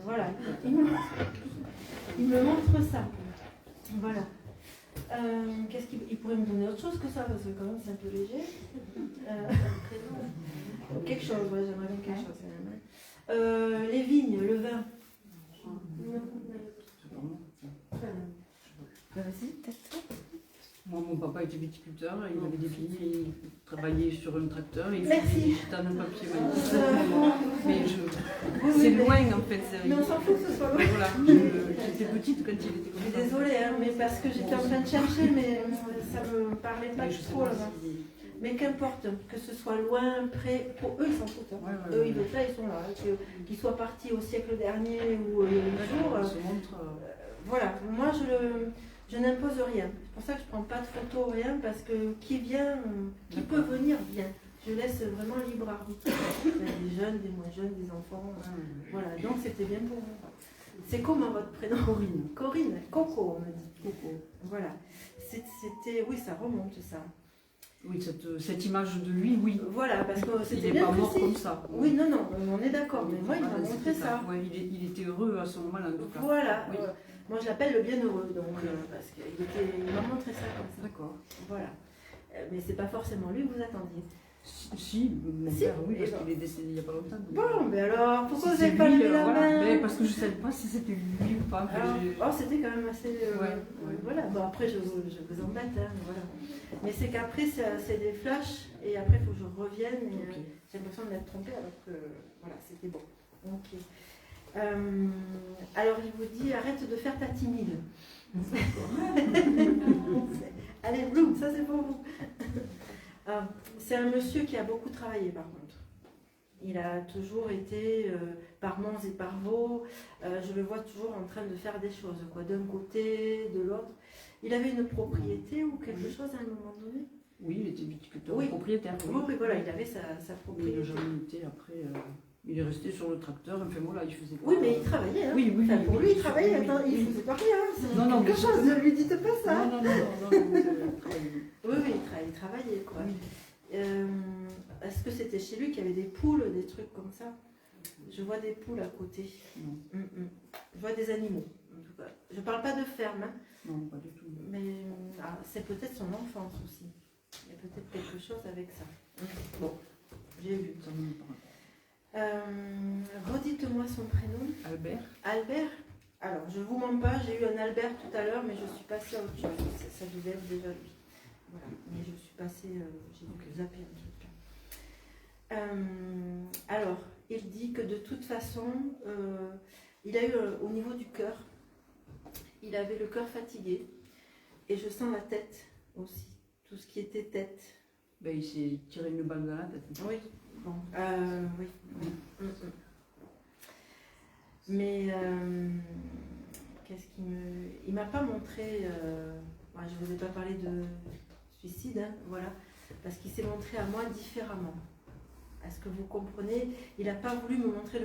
Voilà. Il me montre ça. Voilà. Qu'est-ce qu'il pourrait me donner autre chose que ça, parce que quand même c'est un peu léger. Quelque chose, ouais, j'aimerais bien quelque chose. Les vignes, le vin. Vas-y, peut-être. Moi, mon papa était viticulteur, il avait des vignes, il travaillait sur un tracteur, il Merci. faisait des gitanes en papier. Mais c'est loin en fait. Mais on s'en fout que ce soit loin. Voilà, j'étais petite quand il était comme ça. Désolée, hein, mais parce que j'étais en train de chercher, mais ça me parlait pas trop là-bas. Mais qu'importe, que ce soit loin, près, pour eux ils s'en foutent. Hein. Eux ils veulent ça, ils sont là. Qu'ils soient partis au siècle dernier ou il y a un jour. Voilà, moi je n'impose rien. C'est pour ça que je ne prends pas de photos, rien, parce que qui vient, qui peut venir, vient. Je laisse vraiment libre arbitre. Il y a des jeunes, des moins jeunes, des enfants. Voilà, donc c'était bien pour vous. C'est comment votre prénom? Corinne. Corinne, Coco, on me dit. Coco. Voilà. C'était, oui, ça remonte ça. Oui, cette image de lui, oui. Voilà, parce que c'était bien. Il n'est pas mort précis. comme ça. Oui, non, non, on est d'accord, mais moi il m'a montré ça. Ouais, il était heureux à ce moment-là, en tout cas. Voilà. Oui. Moi je l'appelle le bienheureux, donc, parce qu'il m'a montré ça comme ça. D'accord. Voilà. Mais c'est pas forcément lui que vous attendiez. Si, mon père, oui, parce qu'il est décédé il n'y a pas longtemps. Bon, mais alors, pourquoi si vous n'avez pas levé la main? Mais parce que je ne savais pas si c'était lui ou pas. C'était quand même assez... Voilà, bon après je vous embête, hein, voilà. Mais c'est qu'après c'est des flashs, et après il faut que je revienne, et j'ai l'impression de m'être trompée, alors que voilà, c'était bon. Ok. Alors il vous dit, arrête de faire ta timide. Allez, Bloom, ça c'est pour vous. C'est un monsieur qui a beaucoup travaillé par contre. Il a toujours été par Mons et par Vaux. Je le vois toujours en train de faire des choses, quoi, d'un côté, de l'autre. Il avait une propriété ou quelque chose à un moment donné? Oui, il était viticulteur propriétaire. Oui, voilà, il avait sa propriété. Il n'a jamais été après. Il est resté sur le tracteur, enfin voilà, il faisait pas. Oui, mais il travaillait. Hein. Oui, oui. Enfin, pour lui, il travaillait. Attends, il faisait pas rien. Non, quelque chose, ne lui dites pas ça. Non. Oui, il travaillait, quoi. Oui. Est-ce que c'était chez lui qu'il y avait des poules, des trucs comme ça? Je vois des poules à côté. Non. Je vois des animaux, en tout cas. Je parle pas de ferme. Hein. Non, pas du tout. Mais c'est peut-être son enfance aussi. Il y a peut-être quelque chose avec ça. Bon, j'ai vu. Redites-moi son prénom. Albert. Albert. Alors, je vous mens pas, j'ai eu un Albert tout à l'heure, mais je suis passée à autre chose. Ça devait être déjà lui. Voilà. Mais je suis passée, j'ai zappé un truc. Alors, il dit que de toute façon, il a eu au niveau du cœur, il avait le cœur fatigué. Et je sens la tête aussi. Tout ce qui était tête. Ben, il s'est tiré une balle dans la tête. Oui. Bon. Oui. Mais qu'est-ce qu'il me... Il m'a pas montré... je ne vous ai pas parlé de suicide, hein, voilà. Parce qu'il s'est montré à moi différemment. Est-ce que vous comprenez? Il n'a pas voulu me montrer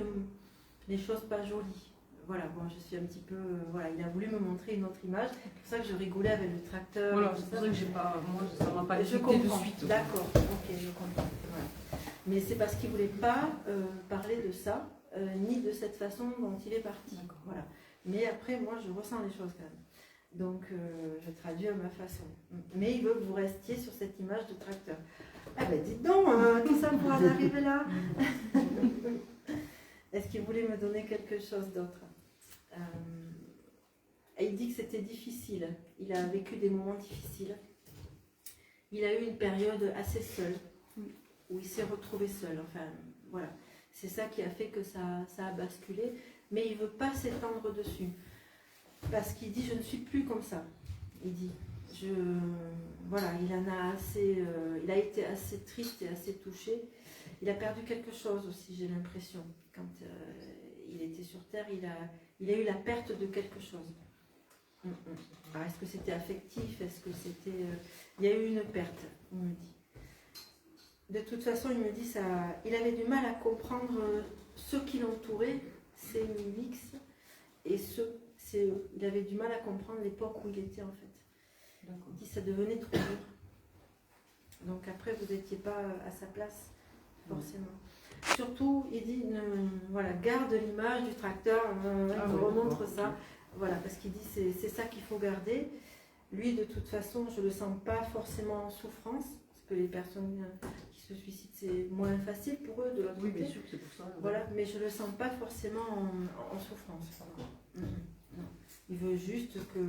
les choses pas jolies. Voilà, bon, je suis un petit peu... voilà, il a voulu me montrer une autre image. C'est pour ça que je rigolais avec le tracteur. Voilà, c'est pour ça que j'ai pas... Moi, ça m'a pas je comprends. de suite. D'accord, ok, je comprends. Voilà. Mais c'est parce qu'il ne voulait pas parler de ça, ni de cette façon dont il est parti. Voilà. Mais après, moi, je ressens les choses quand même. Donc, je traduis à ma façon. Mais il veut que vous restiez sur cette image de tracteur. Ah ben, dites donc, tout ça pour en arriver là. Est-ce qu'il voulait me donner quelque chose d'autre? Il dit que c'était difficile. Il a vécu des moments difficiles. Il a eu une période assez seule, où il s'est retrouvé seul. Enfin, voilà. C'est ça qui a fait que ça a basculé. Mais il ne veut pas s'étendre dessus. Parce qu'il dit, je ne suis plus comme ça. Il dit, voilà, il en a assez... il a été assez triste et assez touché. Il a perdu quelque chose aussi, j'ai l'impression. Quand il était sur Terre, il a eu la perte de quelque chose. Alors, est-ce que c'était affectif? Est-ce que c'était... il y a eu une perte, on me dit. De toute façon, il me dit ça. Il avait du mal à comprendre ceux qui l'entouraient, c'est Mix, et il avait du mal à comprendre l'époque où il était en fait. Il dit ça devenait trop dur. Donc après, vous n'étiez pas à sa place, forcément. Surtout, il dit, voilà, garde l'image du tracteur, il remontre ça. Voilà, parce qu'il dit c'est ça qu'il faut garder. Lui, de toute façon, je ne le sens pas forcément en souffrance, parce que les personnes qui se suicident, c'est moins facile pour eux de l'autre côté. bien sûr, c'est pour ça. Voilà, mais je ne le sens pas forcément en souffrance. Non. Il veut juste que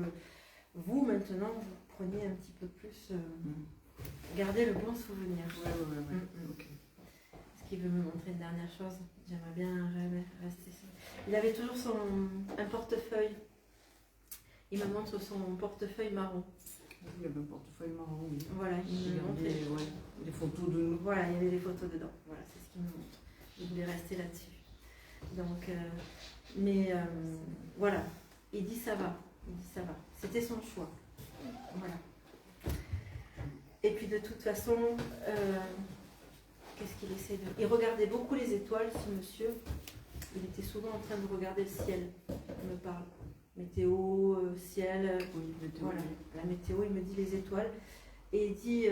vous, maintenant, vous preniez un petit peu plus, gardez le bon souvenir. Ok. Est-ce qu'il veut me montrer une dernière chose? J'aimerais bien rester. Il avait toujours un portefeuille. Il me montre son portefeuille marron. Il y avait un portefeuille marron, oui. Voilà, il me montrait des photos de nous. Voilà, il y avait des photos dedans. Voilà, c'est ce qu'il me montre. Il voulait rester là-dessus. Donc, voilà, il dit ça va. Il dit ça va. C'était son choix. Voilà. Et puis de toute façon, qu'est-ce qu'il essaie de... Il regardait beaucoup les étoiles, ce monsieur. Il était souvent en train de regarder le ciel. Il me parle. Météo, ciel, météo, voilà. La météo, il me dit les étoiles. Et il dit,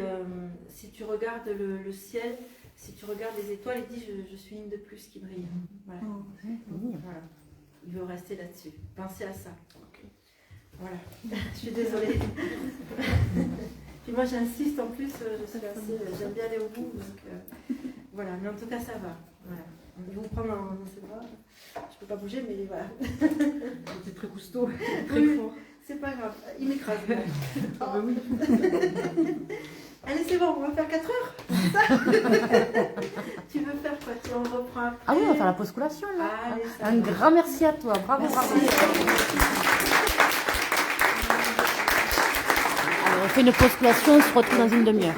si tu regardes le ciel, si tu regardes les étoiles, il dit, je suis une de plus qui brille. Voilà. Voilà. Il veut rester là-dessus. Pensez à ça. Voilà. Je suis désolée. Puis moi, j'insiste en plus, j'aime bien aller au bout. Donc, voilà. Mais en tout cas, ça va. Voilà. Ils vont prendre un, je sais pas, je peux pas bouger, mais voilà. C'est très costaud, très Oui, fort. c'est pas grave, il m'écrase. Ah bah oui. Allez, c'est bon, on va faire 4 heures. Tu veux faire quoi? On reprend après. Ah oui, on va faire la pause collation là. Allez, ça Un va. grand merci à toi, bravo, bravo. Alors on fait une pause collation, on se retrouve dans une demi-heure.